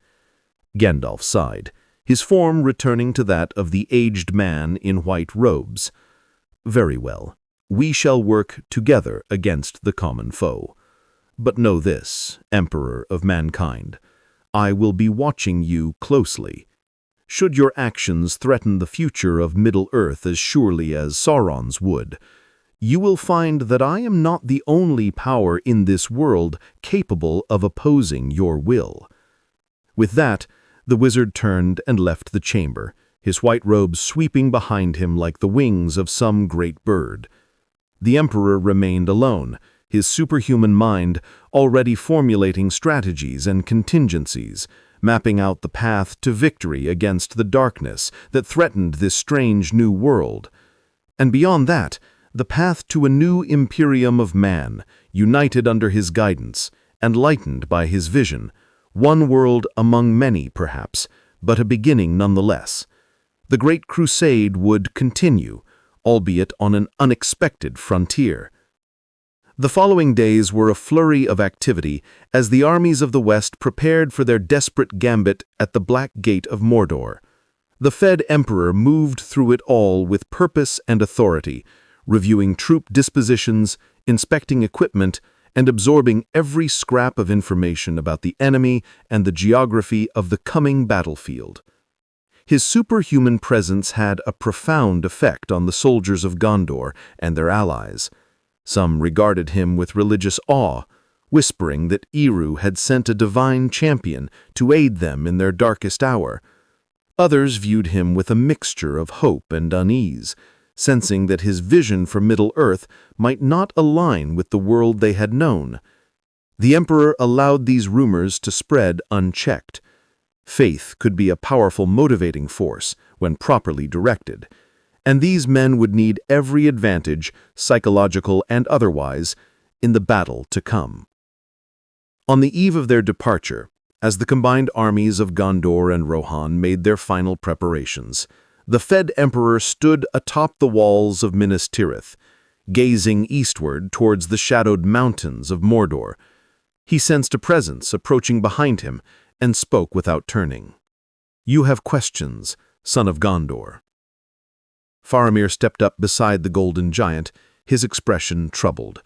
Gandalf sighed, his form returning to that of the aged man in white robes. "Very well. We shall work together against the common foe. But know this, Emperor of mankind, I will be watching you closely. Should your actions threaten the future of Middle-earth as surely as Sauron's would, you will find that I am not the only power in this world capable of opposing your will." With that, the wizard turned and left the chamber, his white robes sweeping behind him like the wings of some great bird. The Emperor remained alone, his superhuman mind already formulating strategies and contingencies, mapping out the path to victory against the darkness that threatened this strange new world. And beyond that, the path to a new imperium of man, united under his guidance, and lightened by his vision, one world among many, perhaps, but a beginning nonetheless. The Great Crusade would continue, albeit on an unexpected frontier. The following days were a flurry of activity as the armies of the West prepared for their desperate gambit at the Black Gate of Mordor. The Fed Emperor moved through it all with purpose and authority, reviewing troop dispositions, inspecting equipment, and absorbing every scrap of information about the enemy and the geography of the coming battlefield. His superhuman presence had a profound effect on the soldiers of Gondor and their allies. Some regarded him with religious awe,
whispering that Eru had sent a divine champion to aid them in their darkest hour. Others viewed him with a mixture of hope and unease, sensing that his vision for Middle-earth might not align with the world they had known. The Emperor allowed these rumors to spread unchecked. Faith could be a powerful motivating force when properly directed, and these men would need every advantage, psychological and otherwise, in the battle to come. On the eve of their departure, as the combined armies of Gondor and Rohan made their final preparations, the Fed Emperor stood atop the walls of Minas Tirith, gazing eastward towards the shadowed mountains of Mordor. He sensed a presence approaching behind him and spoke without turning. "You have questions, son of Gondor." Faramir stepped up beside the golden giant, his expression troubled.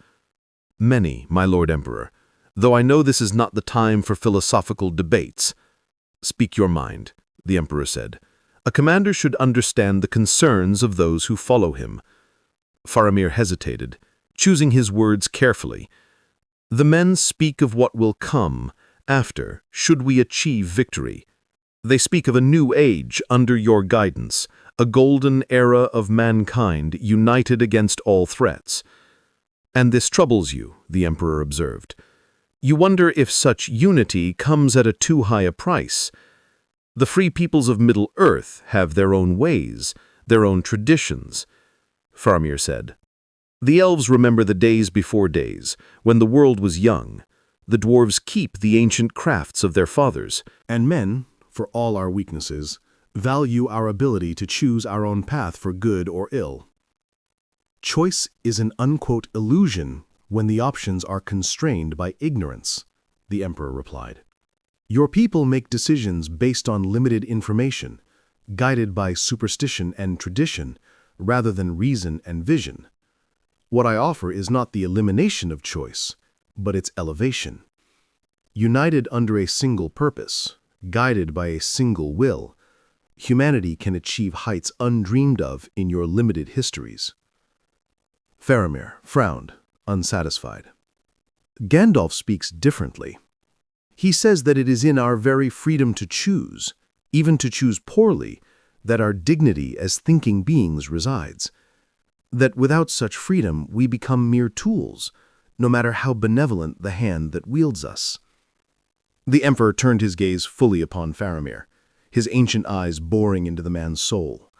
"Many, my Lord Emperor, though I know this is not the time for philosophical debates." "Speak your mind," the Emperor said. "A commander should understand the concerns of those who follow him." Faramir hesitated, choosing his words carefully. "The men speak of what will come after, should we achieve victory. They speak of a new age under your guidance, a golden era of mankind united against all threats. And this troubles you," the Emperor observed. "You wonder if such unity comes at a too high a price. The free peoples of Middle-earth have their own ways, their own traditions." Faramir said, "The elves remember the days before days, when the world was young. The dwarves keep the ancient crafts of their fathers."
And men, for all our weaknesses, value our ability to choose our own path for good or ill. Choice is an unquote illusion when the options are constrained by ignorance, the Emperor replied. Your people make decisions based on limited information, guided by superstition and tradition, rather than reason and vision. What I offer is not the elimination of choice, but its elevation. United under a single purpose, guided by a single will, humanity can achieve heights undreamed of in your limited histories. Faramir frowned, unsatisfied. Gandalf speaks differently. He says that it is in our very freedom to choose, even to choose poorly, that our dignity as thinking beings resides. That without such freedom we become mere tools, no matter how benevolent the hand that wields us. The Emperor turned his gaze fully upon Faramir, his ancient eyes boring into the man's soul.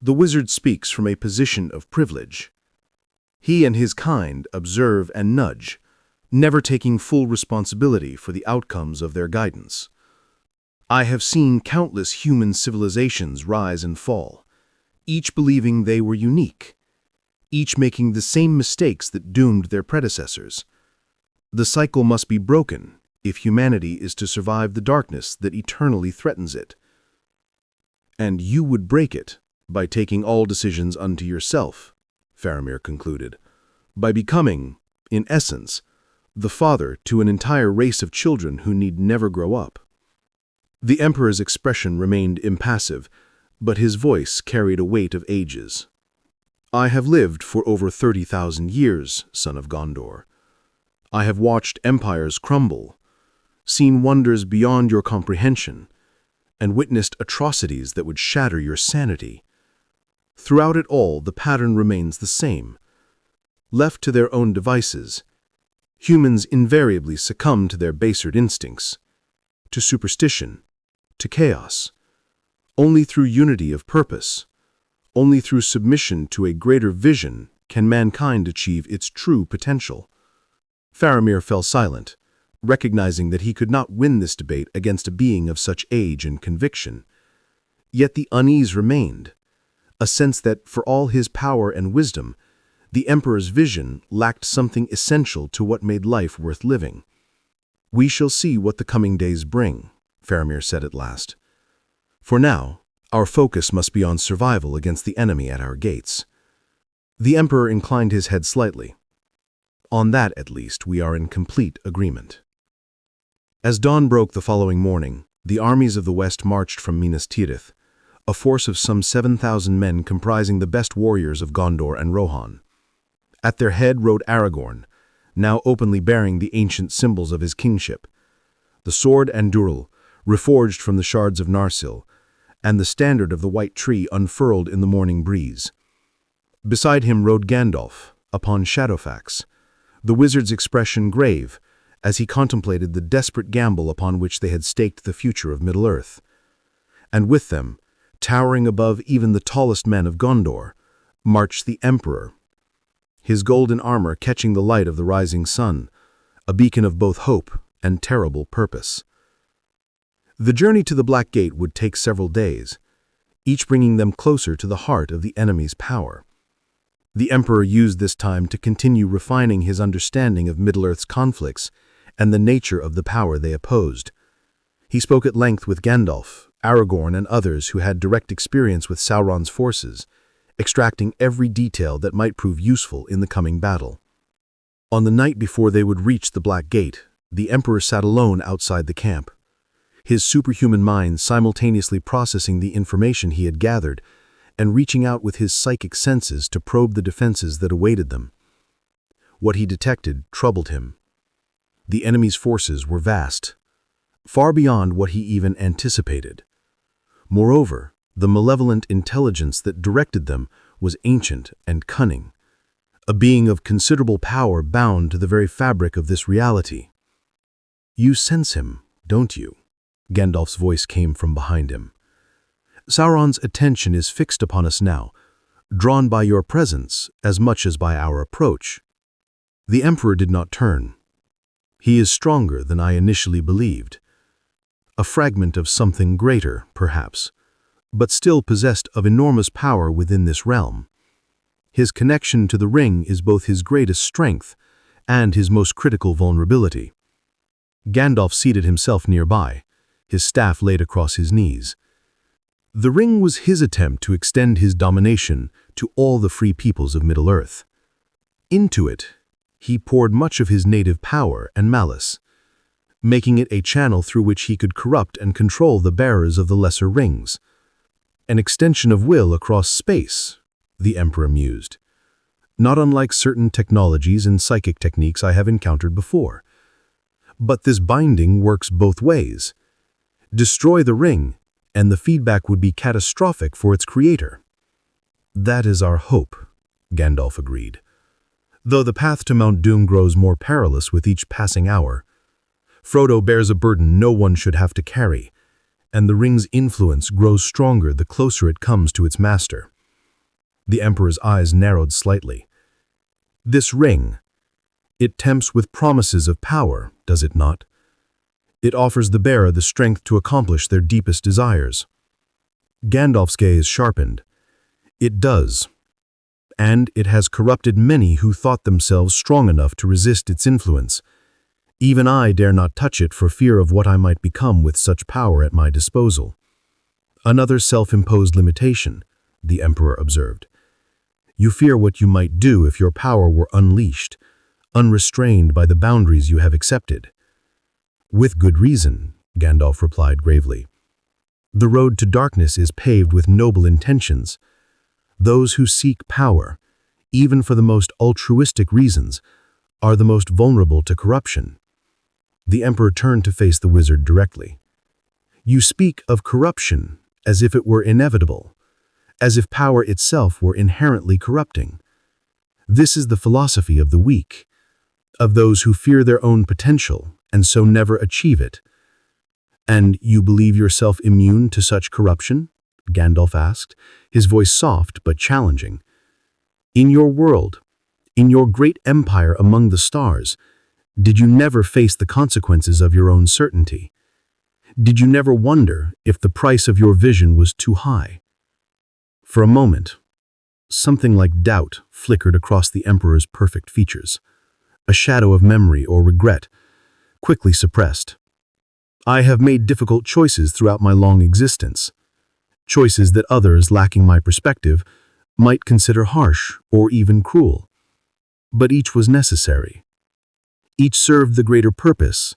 The wizard speaks from a position of privilege. He and his kind observe and nudge, never taking full responsibility for the outcomes of their guidance. I have seen countless human civilizations rise and fall, each believing they were unique, each making the same mistakes that doomed their predecessors. The cycle must be broken if humanity is to survive the darkness that eternally threatens it. And you would break it by taking all decisions unto yourself, Faramir concluded, by becoming, in essence, the father to an entire race of children who need never grow up. The Emperor's expression remained impassive, but his voice carried a weight of ages. I have lived for over 30,000 years, son of Gondor. I have watched empires crumble, seen wonders beyond your comprehension, and witnessed atrocities that would shatter your sanity. Throughout it all, the pattern remains the same. Left to their own devices, humans invariably succumb to their baser instincts, to superstition, to chaos. Only through unity of purpose, only through submission to a greater vision can mankind achieve its true potential. Faramir fell silent, recognizing that he could not win this debate against a being of such age and conviction. Yet the unease remained, a sense that, for all his power and wisdom, the Emperor's vision lacked something essential to what made life worth living. We shall see what the coming days bring, Faramir said at last. For now, our focus must be on survival against the enemy at our gates. The Emperor inclined his head slightly. On that, at least, we are in complete agreement. As dawn broke the following morning, the armies of the West marched from Minas Tirith, a force of some 7,000 men comprising the best warriors of Gondor and Rohan. At their head rode Aragorn,
now openly bearing the ancient symbols of his kingship. The sword Anduril, reforged from the shards of Narsil, and the standard of the white tree unfurled in the morning breeze. Beside him rode Gandalf, upon Shadowfax, the wizard's expression grave, as he contemplated the desperate gamble upon which they had staked the future of Middle-earth. And with them, towering above even the tallest men of Gondor, marched the Emperor, his golden armor catching the light of the rising sun, a beacon of both hope and terrible purpose. The journey to the Black Gate would take several days, each bringing them closer to the heart of the enemy's power. The Emperor used this time to continue refining his understanding of Middle-earth's conflicts and the nature of the power they opposed. He spoke at length with Gandalf, Aragorn, and others who had direct experience with Sauron's forces, extracting every detail that might prove useful in the coming battle. On the night before they would reach the Black Gate, the Emperor sat alone outside the camp, his superhuman mind simultaneously processing the information he had gathered and reaching out with his psychic senses to probe the defenses that awaited them. What he detected troubled him. The enemy's forces were vast, far beyond what he even anticipated. Moreover, the malevolent intelligence that directed them was ancient and cunning, a being of considerable power bound to the very fabric of this reality. "You sense him, don't you?" Gandalf's voice came from behind him. "Sauron's attention is fixed upon us now, drawn by your presence as much as by our approach." The Emperor did not turn. "He is stronger than I initially believed. A fragment of something greater, perhaps, but still possessed of enormous power within this realm. His connection to the ring is both his greatest strength and his most critical vulnerability." Gandalf seated himself nearby, his staff laid across his knees. The ring was his attempt to extend his domination to all the free peoples of Middle-earth. Into it, he poured much of his native power and malice, making it a channel through which he could corrupt and control the bearers of the lesser rings. An extension of will across space, the Emperor mused, not unlike certain technologies and psychic techniques I have encountered before. But this binding works both ways. Destroy the ring, and the feedback would be catastrophic for its creator. "That is our hope," Gandalf agreed. "Though the path to Mount Doom grows more perilous with each passing hour, Frodo bears a burden no one should have to carry, and the ring's influence grows stronger the closer it comes to its master." The Emperor's eyes narrowed slightly. "This ring, it tempts with promises of power, does it not? It offers the bearer the strength to accomplish their deepest desires." Gandalf's gaze sharpened. "It does. And it has corrupted many who thought themselves strong enough to resist its influence. Even I dare not touch it for fear of what I might become with such power at my disposal." "Another self-imposed limitation," the Emperor observed. "You fear what you might do if your power were unleashed, unrestrained by the boundaries you have accepted." "With good reason," Gandalf replied gravely. "The road to darkness is paved with noble intentions. Those who seek power, even for the most altruistic reasons, are the most vulnerable to corruption." The Emperor turned to face the wizard directly. "You speak of corruption as if it were inevitable, as if power itself were inherently corrupting. This is the philosophy of the weak, of those who fear their own potential and so never achieve it." "And you believe yourself immune to such corruption?" Gandalf asked, his voice soft but challenging. "In your world, in your great empire among the stars, did you never face the consequences of your own certainty? Did you never wonder if the price of your vision was too high?" For a moment, something like doubt flickered across the Emperor's perfect features, a shadow of memory or regret, quickly suppressed. "I have made difficult choices throughout my long existence, choices that others, lacking my perspective, might consider harsh or even cruel. But each was necessary. Each served the greater purpose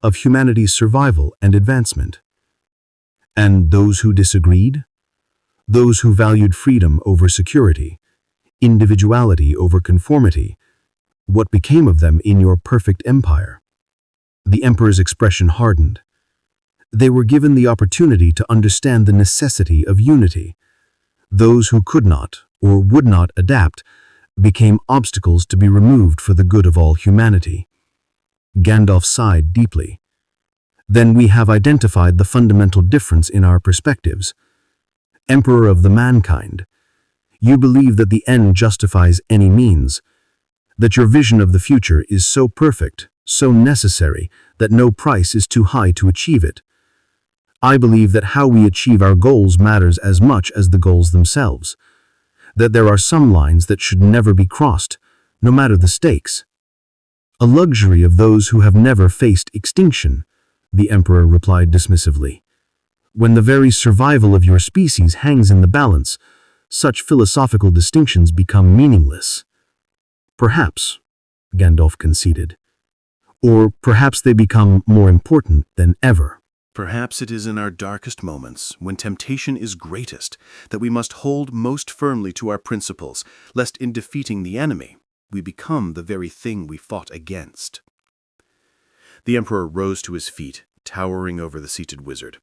of humanity's survival and advancement. And those who disagreed? Those who valued freedom over security, individuality over conformity, What became of them in your perfect empire?" The emperor's expression hardened. They were given the opportunity to understand the necessity of unity. Those who could not, or would not adapt, became obstacles to be removed for the good of all humanity. Gandalf sighed deeply. "Then we have identified the fundamental difference in our perspectives. Emperor of the mankind, you believe that the end justifies any means, that your vision of the future is so perfect, so necessary, that no price is too high to achieve it. I believe that how we achieve our goals matters as much as the goals themselves, that there are some lines that should never be crossed, no matter the stakes. A luxury of those who have never faced extinction," the emperor replied dismissively. "When the very survival of your species hangs in the balance, such philosophical distinctions become meaningless." "Perhaps," Gandalf conceded. "Or perhaps they become more important than ever."
Perhaps it is in our darkest moments, when temptation is greatest, that we must hold most firmly to our principles, lest in defeating the enemy, we become the very thing we fought against. The Emperor rose to his feet, towering over the seated wizard.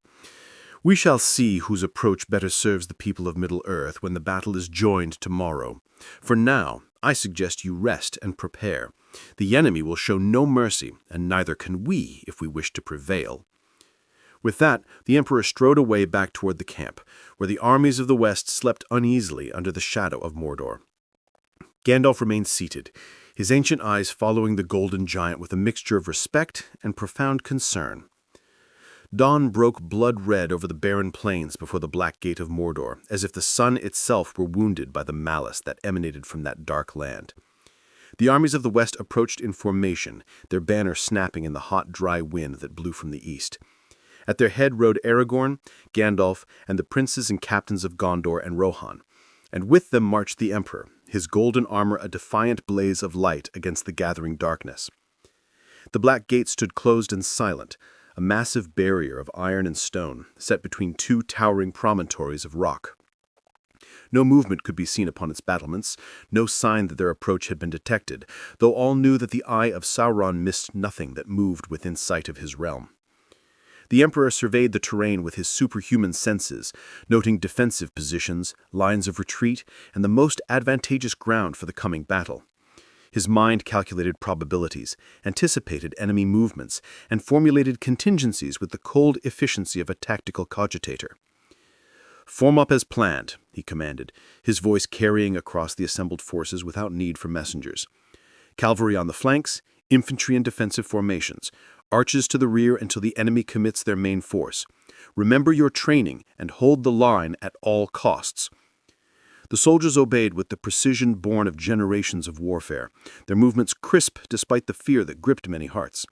"We shall see whose approach better serves the people of Middle-earth when the battle is joined tomorrow. For now, I suggest you rest and prepare. The enemy will show no mercy, and neither can we if we wish to prevail." With that, the Emperor strode away back toward the camp, where the armies of the West slept uneasily under the shadow of Mordor. Gandalf remained seated, his ancient eyes following the golden giant with a mixture of respect and profound concern. Dawn broke blood-red over the barren plains before the Black Gate of Mordor, as if the sun itself were wounded by the malice that emanated from that dark land. The armies of the West approached in formation, their banner snapping in the hot, dry wind that blew from the east. At their head rode Aragorn, Gandalf, and the princes and captains of Gondor and Rohan, and with them marched the Emperor, his golden armor a defiant blaze of light against the gathering darkness. The Black Gate stood closed and silent, a massive barrier of iron and stone, set between two towering promontories of rock. No movement could be seen upon its battlements, no sign that their approach had been detected, though all knew that the eye of Sauron missed nothing that moved within sight of his realm. The Emperor surveyed the terrain with his superhuman senses, noting defensive positions, lines of retreat, and the most advantageous ground for the coming battle. His mind calculated probabilities, anticipated enemy movements, and formulated contingencies with the cold efficiency of a tactical cogitator. "Form up as planned," he commanded, his voice carrying across the assembled forces without need for messengers. "Cavalry on the flanks, infantry in defensive formations, archers to the rear until the enemy commits their main force. Remember your training and hold the line at all costs." The soldiers obeyed with the precision born of generations of warfare, their movements crisp despite the fear that gripped many hearts.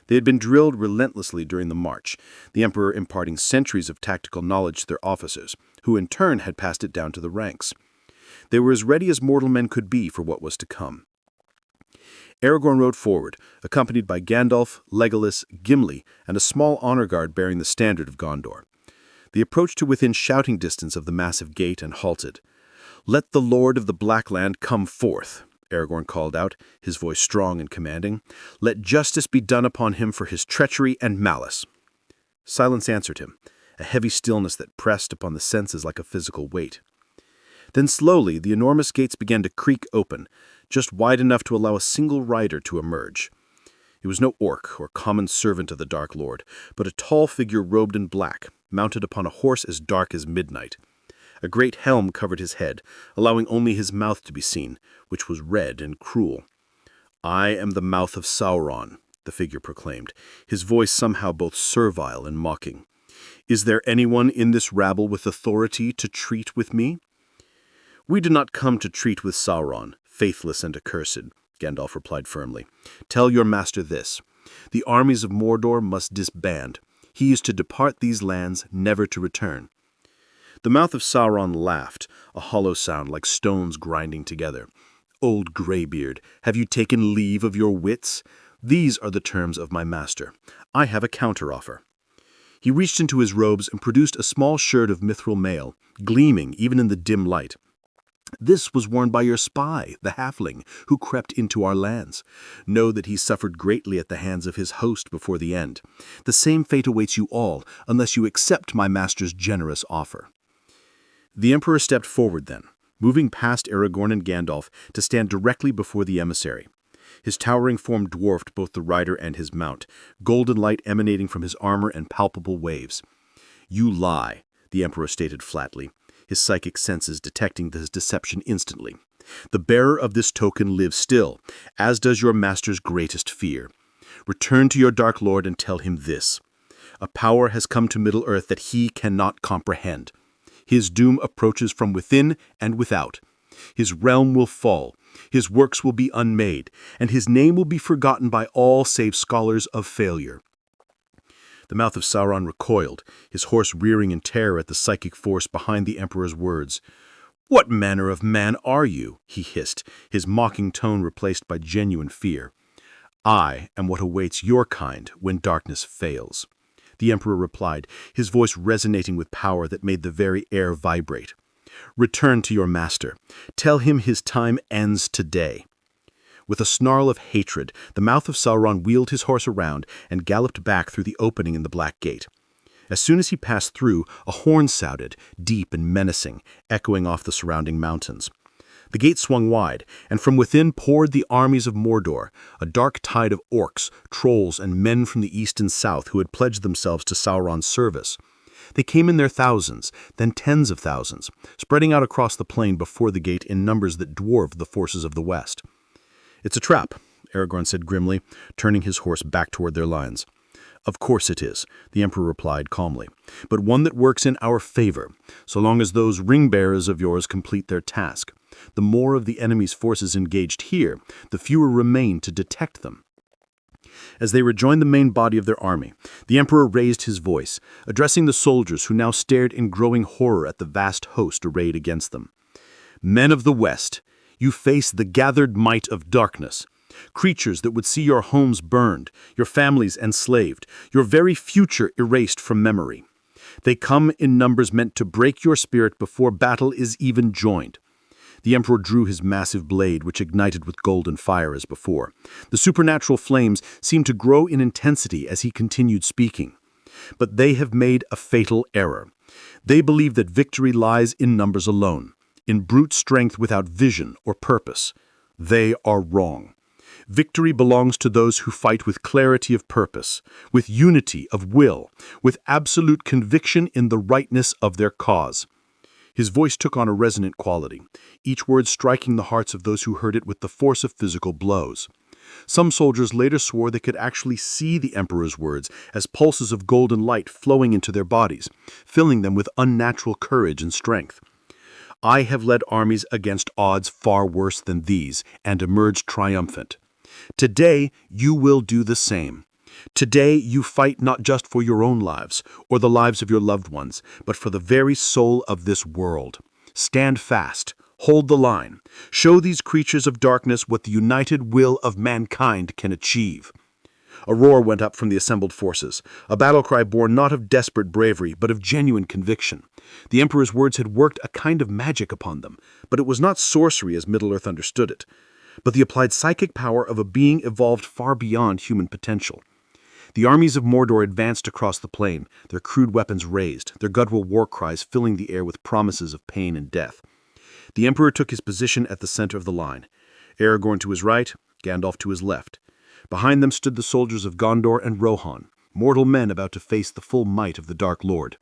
They had been drilled relentlessly during the march, the Emperor imparting centuries of tactical knowledge to their officers, who in turn had passed it down to the ranks. They were as ready as mortal men could be for what was to come. Aragorn rode forward, accompanied by Gandalf, Legolas, Gimli, and a small honor guard bearing the standard of Gondor. They approached to within shouting distance of the massive gate and halted. "Let the Lord of the Blackland come forth," Aragorn called out, his voice strong and commanding. "Let justice be done upon him for his treachery and malice." Silence answered him, a heavy stillness that pressed upon the senses like a physical weight. Then slowly the enormous gates began to creak open, just wide enough to allow a single rider to emerge. It was no orc or common servant of the Dark Lord, but a tall figure robed in black, mounted upon a horse as dark as midnight. A great helm covered his head, allowing only his mouth to be seen, which was red and cruel. "I am the mouth of Sauron," the figure proclaimed, his voice somehow both servile and mocking. "Is there anyone in this rabble with authority to treat with me?" "We do not come to treat with Sauron, faithless and accursed," Gandalf replied firmly. "Tell your master this. The armies of Mordor must disband. He is to depart these lands, never to return." The mouth of Sauron laughed, a hollow sound like stones grinding together. "Old greybeard, have you taken leave of your wits? These are the terms of my master. I have a counteroffer." He reached into his robes and produced a small shirt of mithril mail, gleaming even in the dim light. This was worn by your spy, the halfling, who crept into our lands. Know that he suffered greatly at the hands of his host before the end. The same fate awaits you all, unless you accept my master's generous offer." The Emperor stepped forward then, moving past Aragorn and Gandalf to stand directly before the emissary. His towering form dwarfed both the rider and his mount, golden light emanating from his armor and palpable waves. "You lie," the Emperor stated flatly, his psychic senses detecting his deception instantly. "The bearer of this token lives still, as does your master's greatest fear. Return to your Dark Lord and tell him this. A power has come to Middle-earth that he cannot comprehend. His doom approaches from within and without. His realm will fall, his works will be unmade, and his name will be forgotten by all save scholars of failure." The mouth of Sauron recoiled, his horse rearing in terror at the psychic force behind the Emperor's words. "What manner of man are you?" he hissed, his mocking tone replaced by genuine fear. "I am what awaits your kind when darkness fails," the Emperor replied, his voice resonating with power that made the very air vibrate. "Return to your master. Tell him his time ends today." With a snarl of hatred, the mouth of Sauron wheeled his horse around and galloped back through the opening in the Black Gate. As soon as he passed through, a horn sounded, deep and menacing, echoing off the surrounding mountains. The gate swung wide, and from within poured the armies of Mordor, a dark tide of orcs, trolls, and men from the east and south who had pledged themselves to Sauron's service. They came in their thousands, then tens of thousands, spreading out across the plain before the gate in numbers that dwarfed the forces of the west. "It's a trap," Aragorn said grimly, turning his horse back toward their lines. "Of course it is," the Emperor replied calmly, "but one that works in our favor, so long as those ring-bearers of yours complete their task. The more of the enemy's forces engaged here, the fewer remain to detect them." As they rejoined the main body of their army, the Emperor raised his voice, addressing the soldiers who now stared in growing horror at the vast host arrayed against them. "Men of the West, you face the gathered might of darkness, creatures that would see your homes burned, your families enslaved, your very future erased from memory. They come in numbers meant to break your spirit before battle is even joined." The Emperor drew his massive blade, which ignited with golden fire as before. The supernatural flames seemed to grow in intensity as he continued speaking. "But they have made a fatal error. They believe that victory lies in numbers alone, in brute strength without vision or purpose. They are wrong. Victory belongs to those who fight with clarity of purpose, with unity of will, with absolute conviction in the rightness of their cause." His voice took on a resonant quality, each word striking the hearts of those who heard it with the force of physical blows. Some soldiers later swore they could actually see the Emperor's words as pulses of golden light flowing into their bodies, filling them with unnatural courage and strength. "I have led armies against odds far worse than these and emerged triumphant. Today, you will do the same. Today, you fight not just for your own lives or the lives of your loved ones, but for the very soul of this world. Stand fast. Hold the line. Show these creatures of darkness what the united will of mankind can achieve." A roar went up from the assembled forces, a battle cry born not of desperate bravery, but of genuine conviction. The Emperor's words had worked a kind of magic upon them, but it was not sorcery as Middle-earth understood it, but the applied psychic power of a being evolved far beyond human potential. The armies of Mordor advanced across the plain, their crude weapons raised, their guttural war cries filling the air with promises of pain and death. The Emperor took his position at the center of the line, Aragorn to his right, Gandalf to his left. Behind them stood the soldiers of Gondor and Rohan, mortal men about to face the full might of the Dark Lord.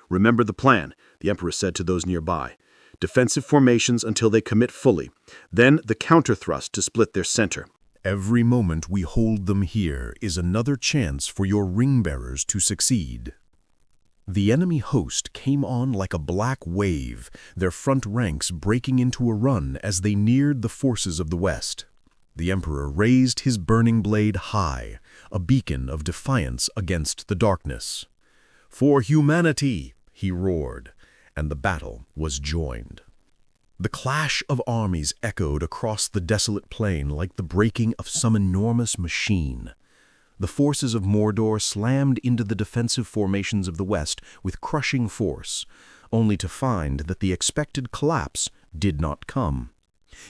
"Remember the plan," the Emperor said to those nearby. "Defensive formations until they commit fully, then the counter-thrust to split their center.
Every moment we hold them here is another chance for your ring-bearers to succeed." The enemy host came on like a black wave, their front ranks breaking into a run as they neared the forces of the west. The Emperor raised his burning blade high, a beacon of defiance against the darkness. "For humanity!" he roared, and the battle was joined. The clash of armies echoed across the desolate plain like the breaking of some enormous machine. The forces of Mordor slammed into the defensive formations of the West with crushing force, only to find that the expected collapse did not come.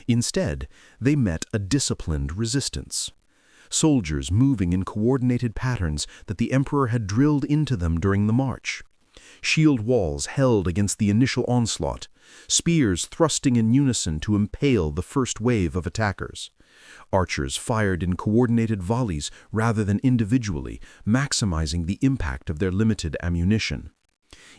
Instead, they met a disciplined resistance. Soldiers moving in coordinated patterns that the Emperor had drilled into them during the march. Shield walls held against the initial onslaught, spears thrusting in unison to impale the first wave of attackers. Archers fired in coordinated volleys rather than individually, maximizing the impact of their limited ammunition.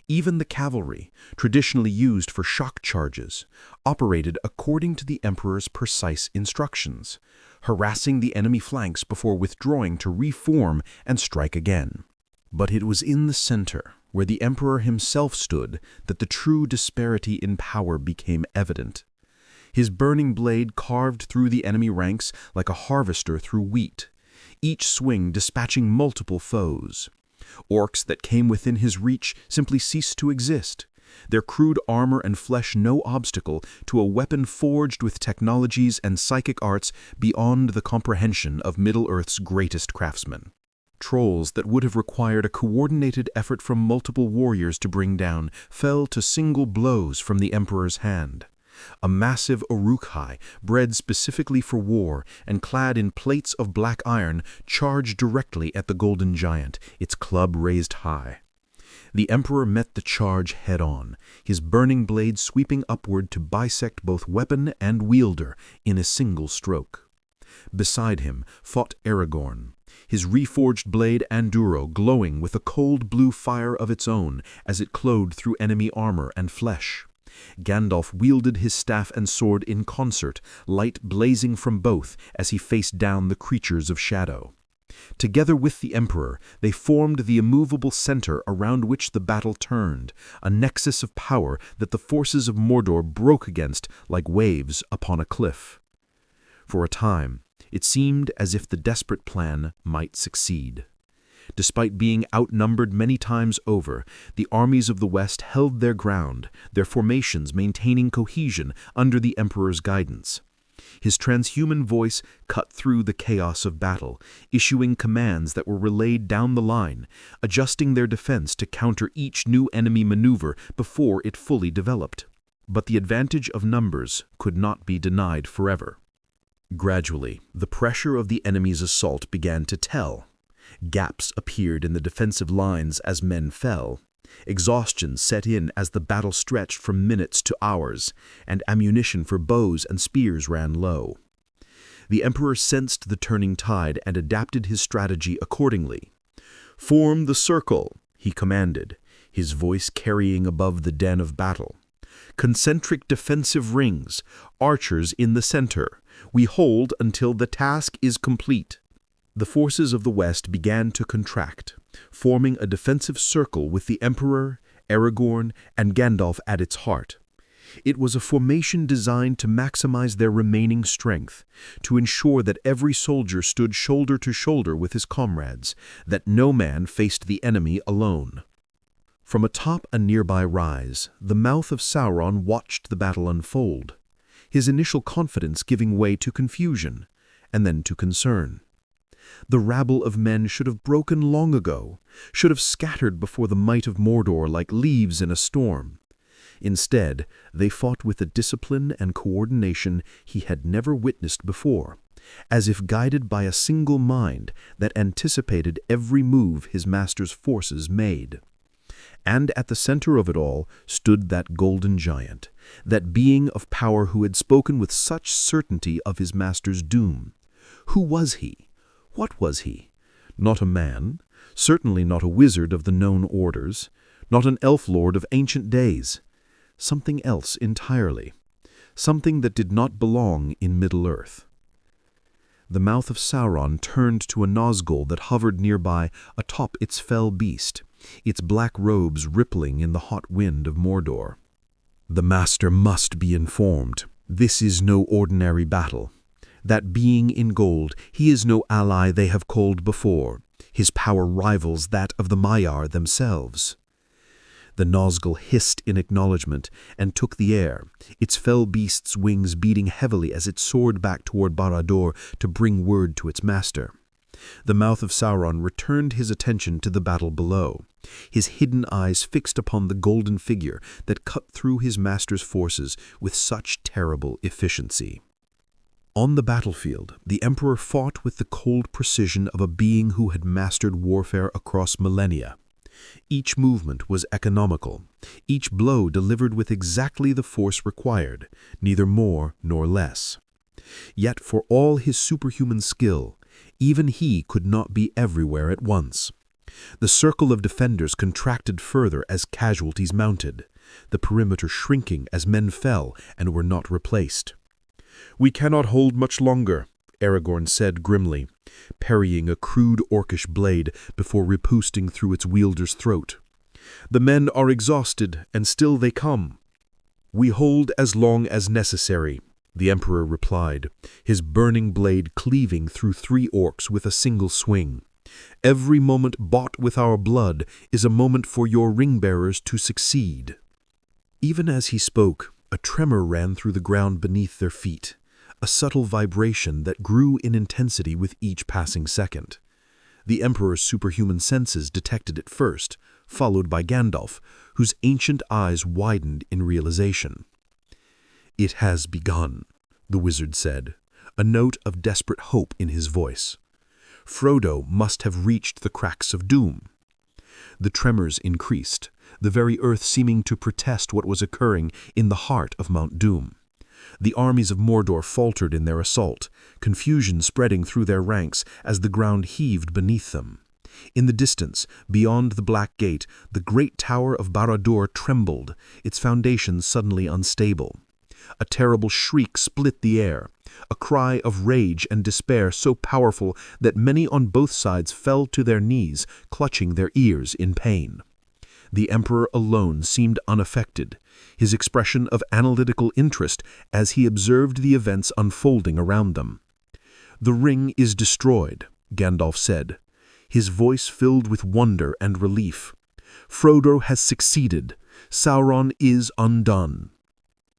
Even the cavalry, traditionally used for shock charges, operated according to the Emperor's precise instructions, harassing the enemy flanks before withdrawing to reform and strike again. But it was in the center, where the Emperor himself stood, that the true disparity in power became evident. His burning blade carved through the enemy ranks like a harvester through wheat, each swing dispatching multiple foes. Orcs that came within his reach simply ceased to exist, their crude armor and flesh no obstacle to a weapon forged with technologies and psychic arts beyond the comprehension of Middle-earth's greatest craftsmen. Trolls that would have required a coordinated effort from multiple warriors to bring down fell to single blows from the Emperor's hand. A massive Uruk-hai, bred specifically for war and clad in plates of black iron, charged directly at the Golden Giant, its club raised high. The Emperor met the charge head-on, his burning blade sweeping upward to bisect both weapon and wielder in a single stroke. Beside him fought Aragorn, his reforged blade Anduro glowing with a cold blue fire of its own as it glowed through enemy armor and flesh. Gandalf wielded his staff and sword in concert, light blazing from both as he faced down the creatures of shadow. Together with the Emperor, they formed the immovable center around which the battle turned, a nexus of power that the forces of Mordor broke against like waves upon a cliff. For a time, it seemed as if the desperate plan might succeed. Despite being outnumbered many times over, the armies of the West held their ground, their formations maintaining cohesion under the Emperor's guidance. His transhuman voice cut through the chaos of battle, issuing commands that were relayed down the line, adjusting their defense to counter each new enemy maneuver before it fully developed. But the advantage of numbers could not be denied forever. Gradually, the pressure of the enemy's assault began to tell. Gaps appeared in the defensive lines as men fell. Exhaustion set in as the battle stretched from minutes to hours, and ammunition for bows and spears ran low. The Emperor sensed the turning tide and adapted his strategy accordingly. "Form the circle," he commanded, his voice carrying above the din of battle. "Concentric defensive rings, archers in the center. We hold until the task is complete." The forces of the West began to contract, forming a defensive circle with the Emperor, Aragorn, and Gandalf at its heart. It was a formation designed to maximize their remaining strength, to ensure that every soldier stood shoulder to shoulder with his comrades, that no man faced the enemy alone. From atop a nearby rise, the mouth of Sauron watched the battle unfold, his initial confidence giving way to confusion, and then to concern. The rabble of men should have broken long ago, should have scattered before the might of Mordor like leaves in a storm. Instead, they fought with a discipline and coordination he had never witnessed before, as if guided by a single mind that anticipated every move his master's forces made. And at the center of it all stood that Golden Giant, that being of power who had spoken with such certainty of his master's doom. Who was he? What was he? Not a man, certainly not a wizard of the known orders, not an elf lord of ancient days. Something else entirely, something that did not belong in Middle-earth. The mouth of Sauron turned to a Nazgul that hovered nearby atop its fell beast, its black robes rippling in the hot wind of Mordor. "The master must be informed. This is no ordinary battle. That being in gold, he is no ally they have called before. His power rivals that of the Maiar themselves." The Nazgul hissed in acknowledgement and took the air, its fell beast's wings beating heavily as it soared back toward Barad-dûr to bring word to its master.
The mouth of Sauron returned his attention to the battle below, his hidden eyes fixed upon the golden figure that cut through his master's forces with such terrible efficiency. On the battlefield, the Emperor fought with the cold precision of a being who had mastered warfare across millennia. Each movement was economical, each blow delivered with exactly the force required, neither more nor less. Yet for all his superhuman skill, even he could not be everywhere at once. The circle of defenders contracted further as casualties mounted, the perimeter shrinking as men fell and were not replaced. "We cannot hold much longer," Aragorn said grimly, parrying a crude orcish blade before riposting through its wielder's throat. "The men are exhausted, and still they come." "We hold as long as necessary," the Emperor replied, his burning blade cleaving through 3 orcs with a single swing. "Every moment bought with our blood is a moment for your ring-bearers to succeed." Even as he spoke, a tremor ran through the ground beneath their feet, a subtle vibration that grew in intensity with each passing second. The Emperor's superhuman senses detected it first, followed by Gandalf, whose ancient eyes widened in realization. "It has begun," the wizard said, a note of desperate hope in his voice. "Frodo must have reached the cracks of doom." The tremors increased, the very earth seeming to protest what was occurring in the heart of Mount Doom. The armies of Mordor faltered in their assault, confusion spreading through their ranks as the ground heaved beneath them. In the distance, beyond the Black Gate, the great tower of Barad-dûr trembled, its foundations suddenly unstable. A terrible shriek split the air, a cry of rage and despair so powerful that many on both sides fell to their knees, clutching their ears in pain. The Emperor alone seemed unaffected, his expression of analytical interest as he observed the events unfolding around them. "The ring is destroyed," Gandalf said, his voice filled with wonder and relief. "Frodo has succeeded. Sauron is undone."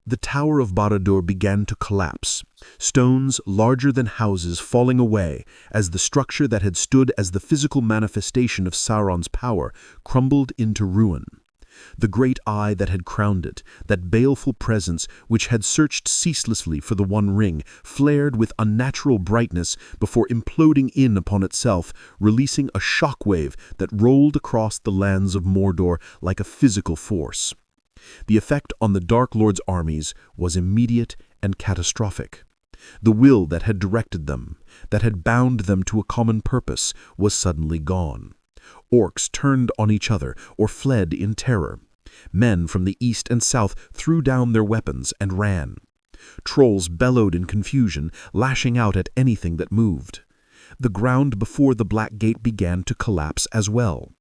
The Tower of Barad-dûr began to collapse, stones larger than houses falling away as the structure that had stood as the physical manifestation of Sauron's power crumbled into ruin. The great eye that had crowned it, that baleful presence which had searched ceaselessly for the One Ring, flared with unnatural brightness before imploding in upon itself, releasing a shockwave that rolled across the lands of Mordor like a physical force. The effect on the Dark Lord's armies was immediate and catastrophic. The will that had directed them, that had bound them to a common purpose, was suddenly gone. Orcs turned on each other or fled in terror. Men from the east and south threw down their weapons and ran. Trolls bellowed in confusion, lashing out at anything that moved. The ground before the Black Gate began to collapse as well,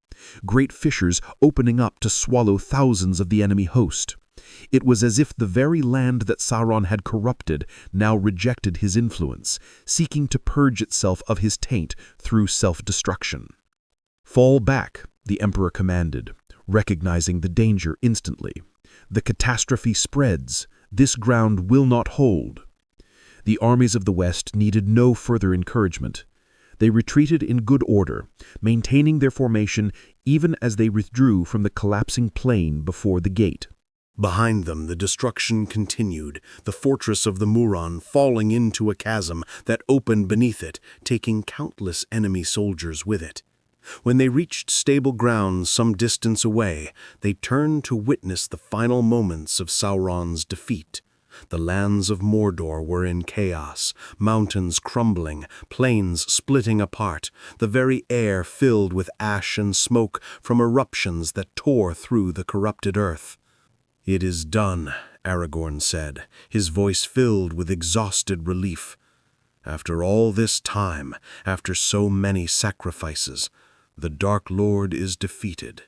great fissures opening up to swallow thousands of the enemy host. It was as if the very land that Sauron had corrupted now rejected his influence, seeking to purge itself of his taint through self-destruction. "Fall back," the Emperor commanded, recognizing the danger instantly. "The catastrophe spreads. This ground will not hold." The armies of the West needed no further encouragement. They retreated in good order, maintaining their formation even as they withdrew from the collapsing plain before the gate.
Behind them, the destruction continued, the fortress of the Muron falling into a chasm that opened beneath it, taking countless enemy soldiers with it. When they reached stable ground some distance away, they turned to witness the final moments of Sauron's defeat. The lands of Mordor were in chaos, mountains crumbling, plains splitting apart, the very air filled with ash and smoke from eruptions that tore through the corrupted earth. "It is done," Aragorn said, his voice filled with exhausted relief. "After all this time, after so many sacrifices, the Dark Lord is defeated."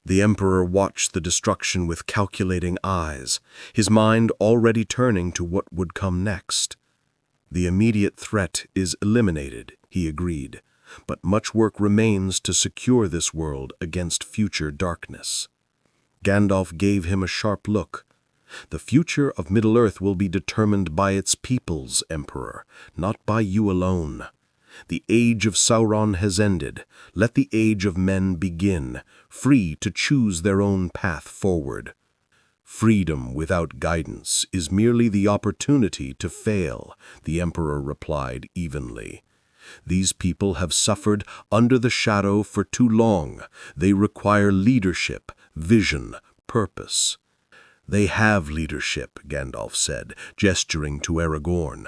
The Emperor watched the destruction with calculating eyes, his mind already turning to what would come next. "The immediate threat is eliminated," he agreed, "but much work remains to secure this world against future darkness." Gandalf gave him a sharp look. "The future of Middle-earth will be determined by its peoples, Emperor, not by you alone.
The age of Sauron has ended. Let the age of men begin, free to choose their own path forward. Freedom without guidance is merely the opportunity to fail, the Emperor replied evenly. These people have suffered under the shadow for too long. They require leadership, vision, purpose. They have leadership, Gandalf said, gesturing to Aragorn.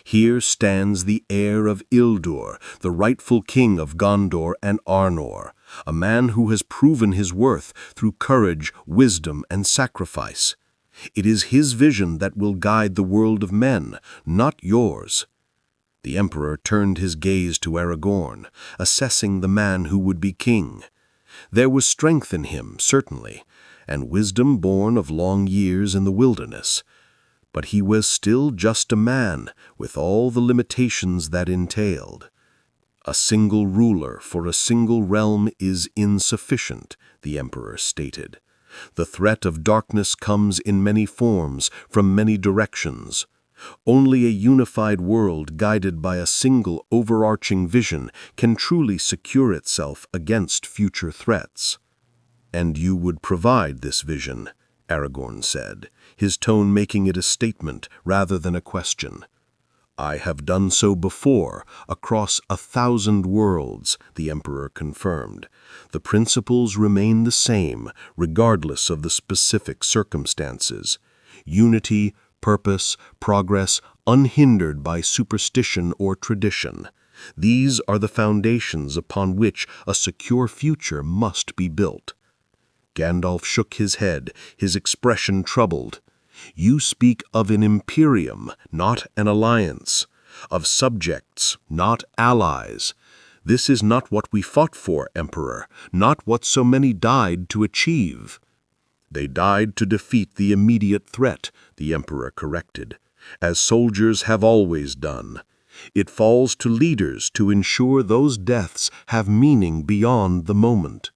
Here stands the heir of Ildur, the rightful king of Gondor and Arnor, a man who has proven his worth through courage, wisdom, and sacrifice. It is his vision that will guide the world of men, not yours. The Emperor turned his gaze to Aragorn, assessing the man who would be king. There was strength in him, certainly, and wisdom born of long years in the wilderness. But he was still just a man, with all the limitations that entailed. A single ruler for a single realm is insufficient, the Emperor stated. The threat of darkness comes in many forms, from many directions. Only a unified world guided by a single overarching vision can truly secure itself against future threats. And you would provide this vision, Aragorn said, his tone making it a statement rather than a question. I have done so before, across 1,000 worlds, the Emperor confirmed. The principles remain the same, regardless of the specific circumstances. Unity, purpose, progress, unhindered by superstition or tradition. These are the foundations upon which a secure future must be built. Gandalf shook his head, his expression troubled. You speak of an imperium, not an alliance. Of subjects, not allies. This is not what we fought for, Emperor, not what so many died to achieve. They died to defeat the immediate threat, the Emperor corrected, as soldiers have always done. It falls to leaders to ensure those deaths have meaning beyond the moment,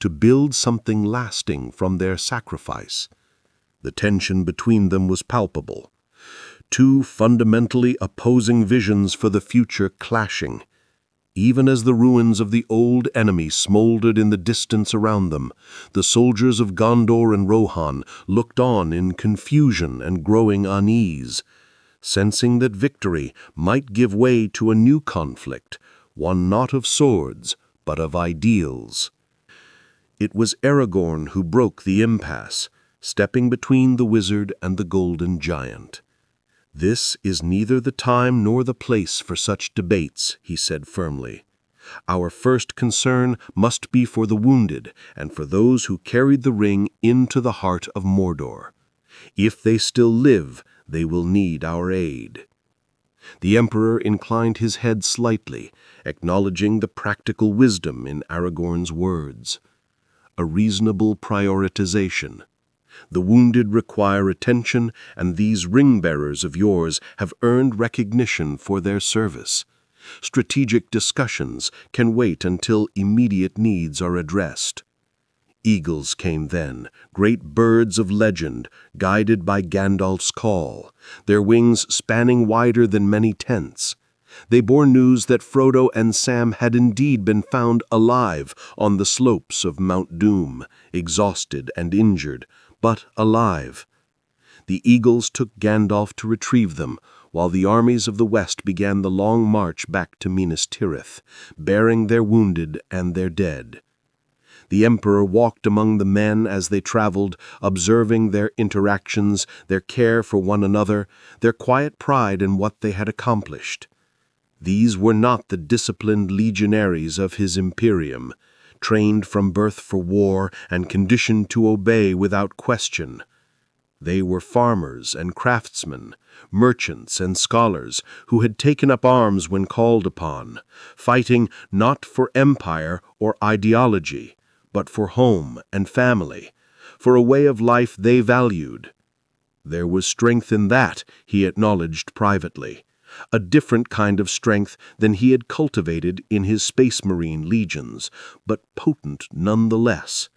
to build something lasting from their sacrifice. The tension between them was palpable. Two fundamentally opposing visions for the future clashing. Even as the ruins of the old enemy smoldered in the distance around them, the soldiers of Gondor and Rohan looked on in confusion and growing unease, sensing that victory might give way to a new conflict, one not of swords, but of ideals. It was Aragorn who broke the impasse, stepping between the wizard and the golden giant. This is neither the time nor the place for such debates, he said firmly. Our first concern must be for the wounded and for those who carried the ring into the heart of Mordor. If they still live, they will need our aid. The Emperor inclined his head slightly, acknowledging the practical wisdom in Aragorn's words. A reasonable prioritization. The wounded require attention, and these ring-bearers of yours have earned recognition for their service. Strategic discussions can wait until immediate needs are addressed. Eagles came then, great birds of legend, guided by Gandalf's call, their wings spanning wider than many tents. They bore news that Frodo and Sam had indeed been found alive on the slopes of Mount Doom, exhausted and injured, but alive. The eagles took Gandalf to retrieve them, while the armies of the west began the long march back to Minas Tirith, bearing their wounded and their dead. The Emperor walked among the men as they traveled, observing their interactions, their care for one another, their quiet pride in what they had accomplished. These were not the disciplined legionaries of his imperium, trained from birth for war and conditioned to obey without question. They were farmers and craftsmen, merchants and scholars who had taken up arms when called upon, fighting not for empire or ideology, but for home and family, for a way of life they valued. There was strength in that, he acknowledged privately, a different kind of strength than he had cultivated in his Space Marine legions, but potent nonetheless.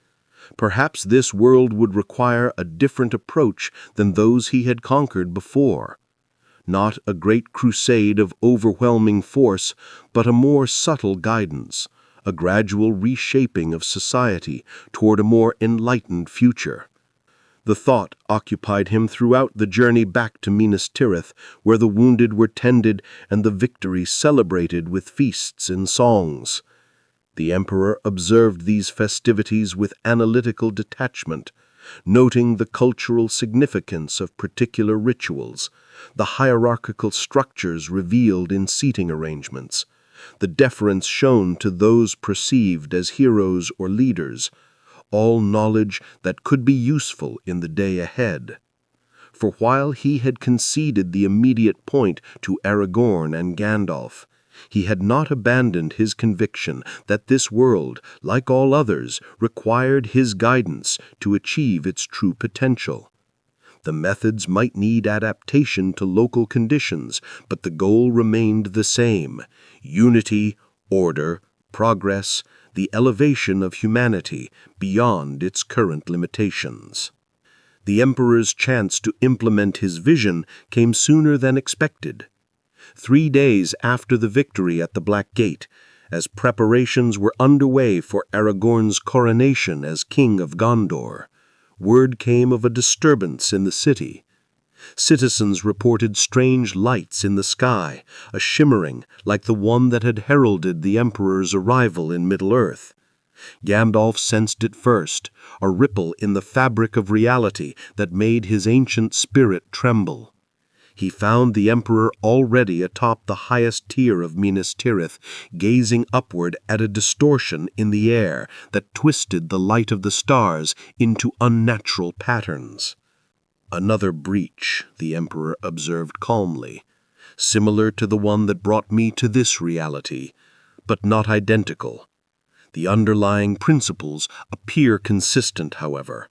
Perhaps this world would require a different approach than those he had conquered before.
not a great crusade of overwhelming force, but a more subtle guidance, a gradual reshaping of society toward a more enlightened future. The thought occupied him throughout the journey back to Minas Tirith, where the wounded were tended and the victory celebrated with feasts and songs. The emperor observed these festivities with analytical detachment, noting the cultural significance of particular rituals, the hierarchical structures revealed in seating arrangements, the deference shown to those perceived as heroes or leaders, all knowledge that could be useful in the day ahead. For while he had conceded the immediate point to Aragorn and Gandalf, he had not abandoned his conviction that this world, like all others, required his guidance to achieve its true potential. The methods might need adaptation to local conditions, but the goal remained the same: unity, order, progress, the elevation of humanity beyond its current limitations. The emperor's chance to implement his vision came sooner than expected. 3 days after the victory at the Black Gate, as preparations were underway for Aragorn's coronation as King of Gondor, word came of a disturbance in the city. Citizens reported strange lights in the sky, a shimmering like the one that had heralded the Emperor's arrival in Middle-earth. Gandalf sensed it first, a ripple in the fabric of reality that made his ancient spirit tremble. He found the Emperor already atop the highest tier of Minas Tirith, gazing upward at a distortion in the air that twisted the light of the stars into unnatural patterns. "Another breach," the Emperor observed calmly, "similar to the one that brought me to this reality, but not identical. The underlying principles appear consistent, however."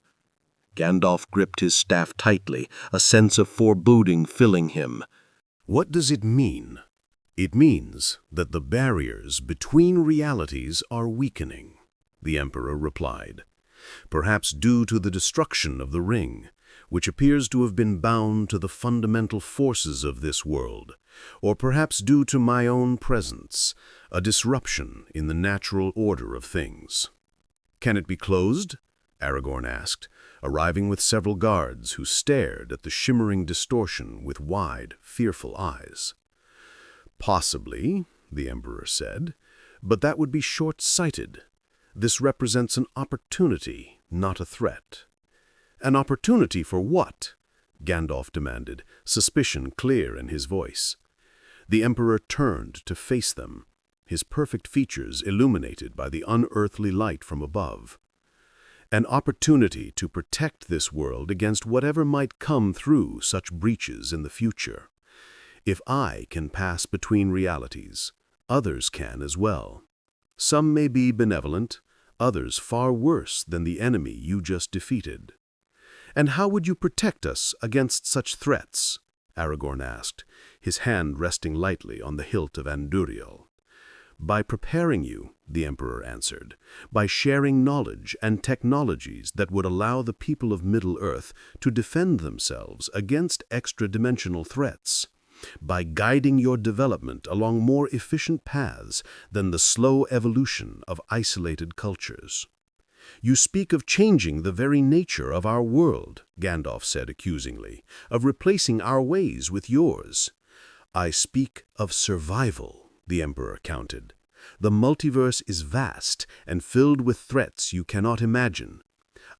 Gandalf gripped his staff tightly, a sense of foreboding filling him.
What does it mean? It means that the barriers between realities are weakening, the Emperor replied. Perhaps due to the destruction of the ring, which appears to have been bound to the fundamental forces of this world, or perhaps due to my own presence, a disruption in the natural order of things. "Can it be closed?" Aragorn asked, arriving with several guards who stared at the shimmering distortion with wide, fearful eyes. "Possibly," the Emperor said, "but that would be short-sighted. This represents an opportunity, not a threat." "An opportunity for what?" Gandalf demanded, suspicion clear in his voice. The Emperor turned to face them, his perfect features illuminated by the unearthly light from above. "An opportunity to protect this world against whatever might come through such breaches in the future. If I can pass between realities, others can as well. Some may be benevolent, others far worse than the enemy you just defeated." "And how would you protect us against such threats?" Aragorn asked, his hand resting lightly on the hilt of Andúril. "By preparing you," the Emperor answered, "by sharing knowledge and technologies that would allow the people of Middle-earth to defend themselves against extra-dimensional threats, by guiding your development along more efficient paths than the slow evolution of isolated cultures." "You speak of changing the very nature of our world," Gandalf said accusingly, "of replacing our ways with yours." "I speak of survival," the Emperor countered. "The multiverse is vast and filled with threats you cannot imagine.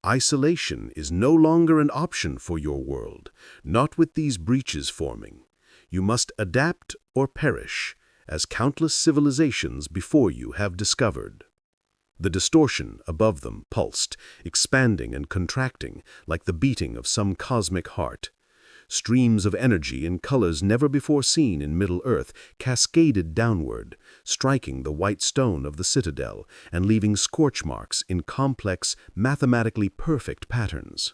Isolation is no longer an option for your world, not with these breaches forming. You must adapt or perish, as countless civilizations before you have discovered." The distortion above them pulsed, expanding and contracting like the beating of some cosmic heart. Streams of energy in colors never before seen in Middle-earth cascaded downward, striking the white stone of the citadel and leaving scorch marks in complex, mathematically perfect patterns.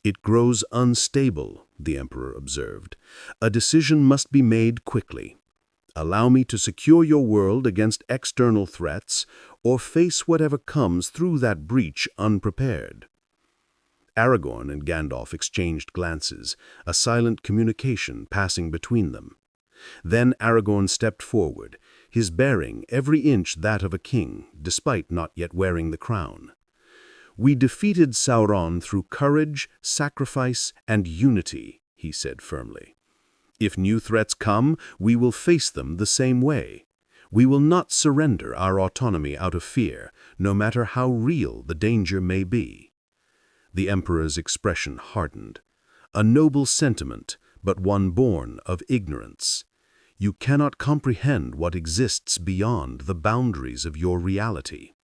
"It grows unstable," the Emperor observed. "A decision must be made quickly. Allow me to secure your world against external threats, or face whatever comes through that breach unprepared."
Aragorn and Gandalf exchanged glances, a silent communication passing between them. Then Aragorn stepped forward, his bearing every inch that of a king, despite not yet wearing the crown. "We defeated Sauron through courage, sacrifice, and unity," he said firmly. "If new threats come, we will face them the same way. We will not surrender our autonomy out of fear, no matter how real the danger may be." The Emperor's expression hardened. "A noble sentiment, but one born of ignorance. You cannot comprehend what exists beyond the boundaries of your reality.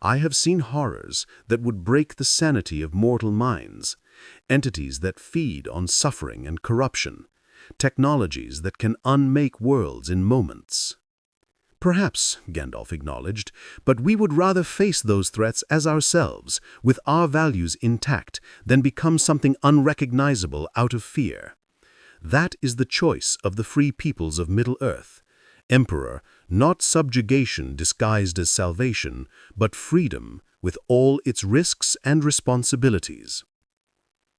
I have seen horrors that would break the sanity of mortal minds, entities that feed on suffering and corruption, technologies that can unmake worlds in moments." "Perhaps," Gandalf acknowledged, "but we would rather face those threats as ourselves, with our values intact, than become something unrecognizable out of fear. That is the choice of the free peoples of Middle-earth. Emperor, not subjugation disguised as salvation, but freedom with all its risks and responsibilities."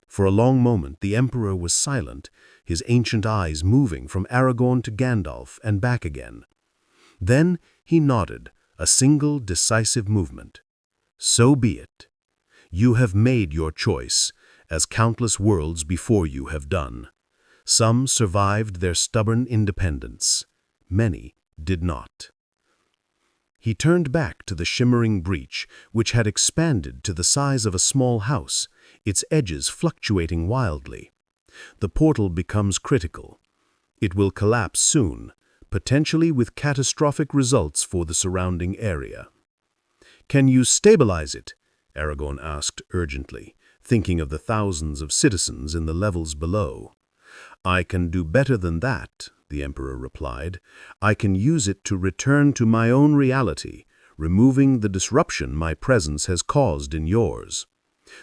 For a long moment the Emperor was silent, his ancient eyes moving from Aragorn to Gandalf and back again. Then he nodded, a single decisive movement. "So be it. You have made your choice, as countless worlds before you have done. Some survived their stubborn independence. Many did not." He turned back to the shimmering breach, which had expanded to the size of a small house, its edges fluctuating wildly. "The portal becomes critical. It will collapse soon, potentially with catastrophic results for the surrounding area." "Can you stabilize it?" Aragorn asked urgently, thinking of the thousands of citizens in the levels below. "I can do better than that," the Emperor replied. "I can use it to return to my own reality, removing the disruption my presence has caused in yours.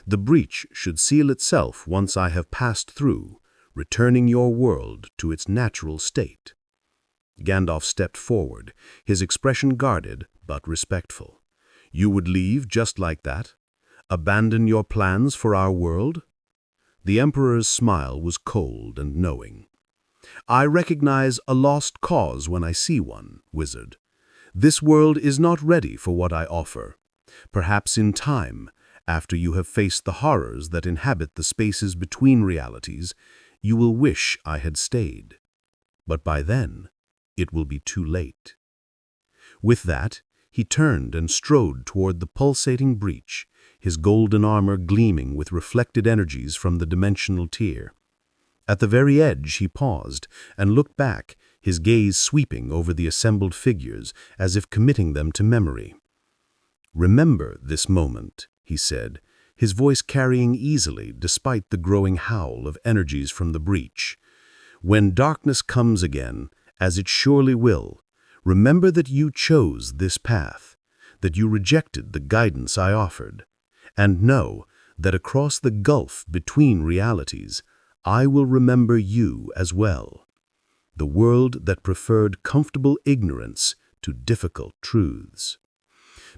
The breach should seal itself once I have passed through, returning your world to its natural state." Gandalf stepped forward, his expression guarded but respectful. "You would leave just like that? Abandon your plans for our world?" The Emperor's smile was cold and knowing. "I recognize a lost cause when I see one, wizard. This world is not ready for what I offer. Perhaps in time, after you have faced the horrors that inhabit the spaces between realities, you will wish I had stayed. But by then, it will be too late." With that, he turned and strode toward the pulsating breach, his golden armor gleaming with reflected energies from the dimensional tier. At the very edge he paused and looked back, his gaze sweeping over the assembled figures as if committing them to memory. "Remember this moment," he said, his voice carrying easily despite the growing howl of energies from the breach. "When darkness comes again, as it surely will, remember that you chose this path, that you rejected the guidance I offered, and know that across the gulf between realities, I will remember you as well. The world that preferred comfortable ignorance to difficult truths."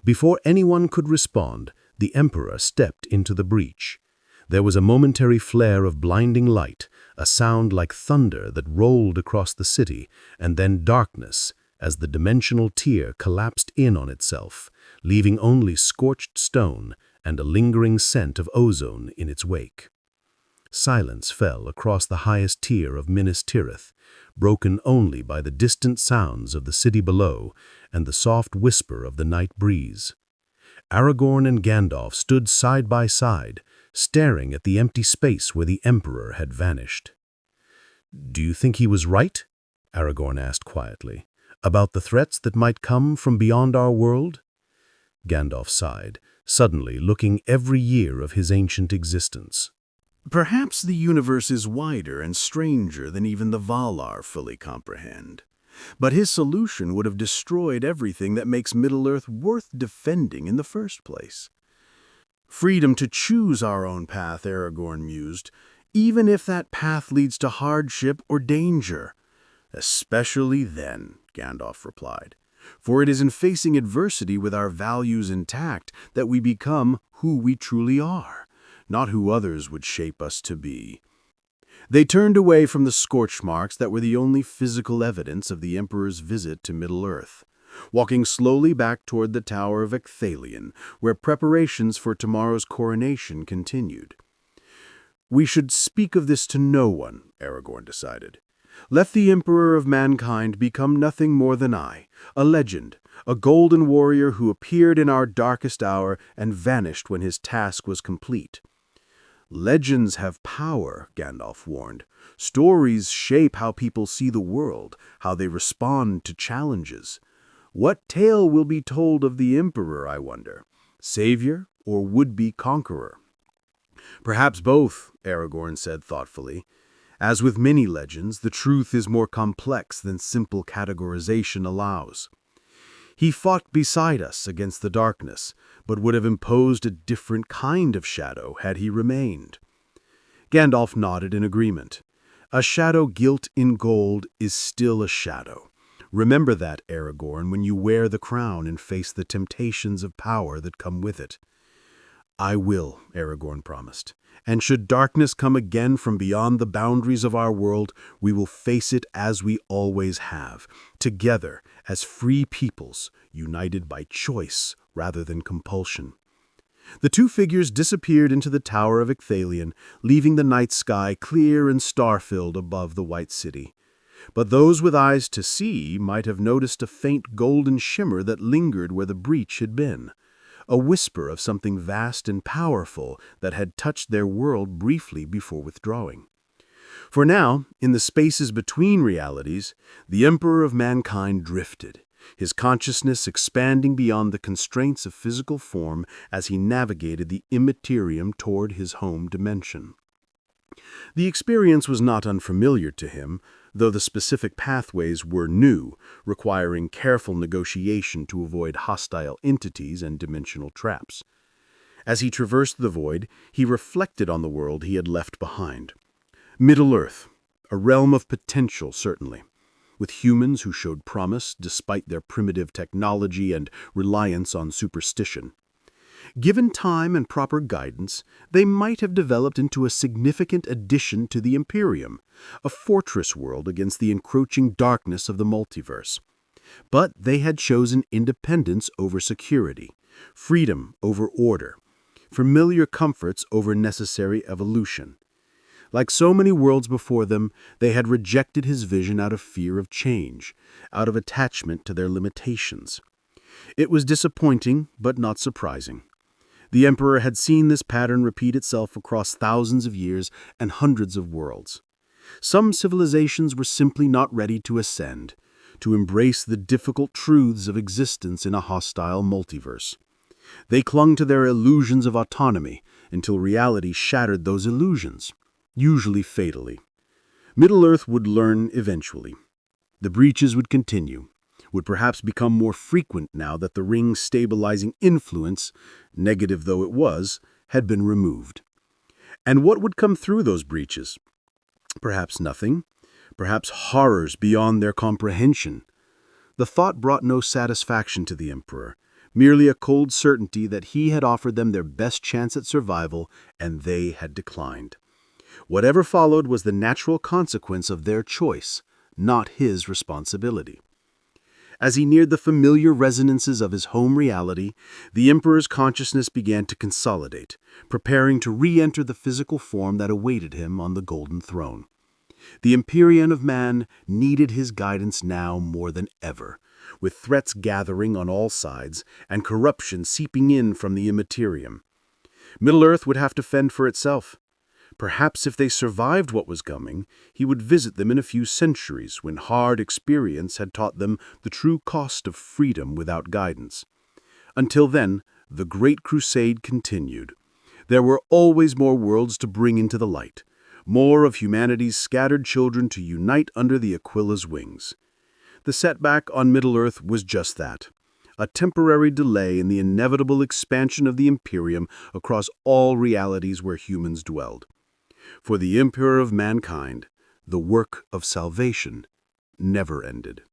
Before anyone could respond, the Emperor stepped into the breach. There was a momentary flare of blinding light, a sound like thunder that rolled across the city, and then darkness as the dimensional tier collapsed in on itself, leaving only scorched stone and a lingering scent of ozone in its wake. Silence fell across the highest tier of Minas Tirith, broken only by the distant sounds of the city below and the soft whisper of the night breeze. Aragorn and Gandalf stood side by side, staring at the empty space where the Emperor had vanished. "Do you think he was right?" Aragorn asked quietly. "About the threats that might come from beyond our world?" Gandalf sighed, suddenly looking every year of his ancient existence.
Perhaps the universe is wider and stranger than even the Valar fully comprehend. But his solution would have destroyed everything that makes Middle-earth worth defending in the first place. Freedom to choose our own path, Aragorn mused, even if that path leads to hardship or danger. Especially then, Gandalf replied, for it is in facing adversity with our values intact that we become who we truly are, not who others would shape us to be. They turned away from the scorch marks that were the only physical evidence of the Emperor's visit to Middle-earth, walking slowly back toward the Tower of Ecthelion, where preparations for tomorrow's coronation continued. We should speak of this to no one, Aragorn decided. Let the Emperor of mankind become nothing more than I, a legend, a golden warrior who appeared in our darkest hour and vanished when his task was complete. Legends have power, Gandalf warned. Stories shape how people see the world, how they respond to challenges. What tale will be told of the Emperor, I wonder? Savior or would-be conqueror? Perhaps both, Aragorn said thoughtfully. As with many legends, the truth is more complex than simple categorization allows. He fought beside us against the darkness, but would have imposed a different kind of shadow had he remained. Gandalf nodded in agreement. A shadow gilt in gold is still a shadow. Remember that, Aragorn, when you wear the crown and face the temptations of power that come with it. I will, Aragorn promised. And should darkness come again from beyond the boundaries of our world, we will face it as we always have, together as free peoples, united by choice rather than compulsion. The two figures disappeared into the Tower of Ecthelion, leaving the night sky clear and star-filled above the White City. But those with eyes to see might have noticed a faint golden shimmer that lingered where the breach had been. A whisper of something vast and powerful that had touched their world briefly before withdrawing. For now, in the spaces between realities, the Emperor of mankind drifted, his consciousness expanding beyond the constraints of physical form as he navigated the immaterium toward his home dimension. The experience was not unfamiliar to him, though the specific pathways were new, requiring careful negotiation to avoid hostile entities and dimensional traps. As he traversed the void, he reflected on the world he had left behind. Middle-earth, a realm of potential, certainly, with humans who showed promise despite their primitive technology and reliance on superstition. Given time and proper guidance, they might have developed into a significant addition to the Imperium, a fortress world against the encroaching darkness of the multiverse. But they had chosen independence over security, freedom over order, familiar comforts over necessary evolution. Like so many worlds before them, they had rejected his vision out of fear of change, out of attachment to their limitations. It was disappointing, but not surprising. The Emperor had seen this pattern repeat itself across thousands of years and hundreds of worlds. Some civilizations were simply not ready to ascend, to embrace the difficult truths of existence in a hostile multiverse. They clung to their illusions of autonomy until reality shattered those illusions, usually fatally. Middle-earth would learn eventually. The breaches would continue, would perhaps become more frequent now that the ring's stabilizing influence, negative though it was, had been removed. And what would come through those breaches? Perhaps nothing. Perhaps horrors beyond their comprehension. The thought brought no satisfaction to the Emperor, merely a cold certainty that he had offered them their best chance at survival, and they had declined. Whatever followed was the natural consequence of their choice, not his responsibility. As he neared the familiar resonances of his home reality, the Emperor's consciousness began to consolidate, preparing to re-enter the physical form that awaited him on the Golden Throne. The Empyrean of man needed his guidance now more than ever, with threats gathering on all sides and corruption seeping in from the Immaterium. Middle-earth would have to fend for itself. Perhaps if they survived what was coming, he would visit them in a few centuries when hard experience had taught them the true cost of freedom without guidance. Until then, the Great Crusade continued. There were always more worlds to bring into the light, more of humanity's scattered children to unite under the Aquila's wings. The setback on Middle-earth was just that, a temporary delay in the inevitable expansion of the Imperium across all realities where humans dwelled. For the Emperor of mankind, the work of salvation never ended.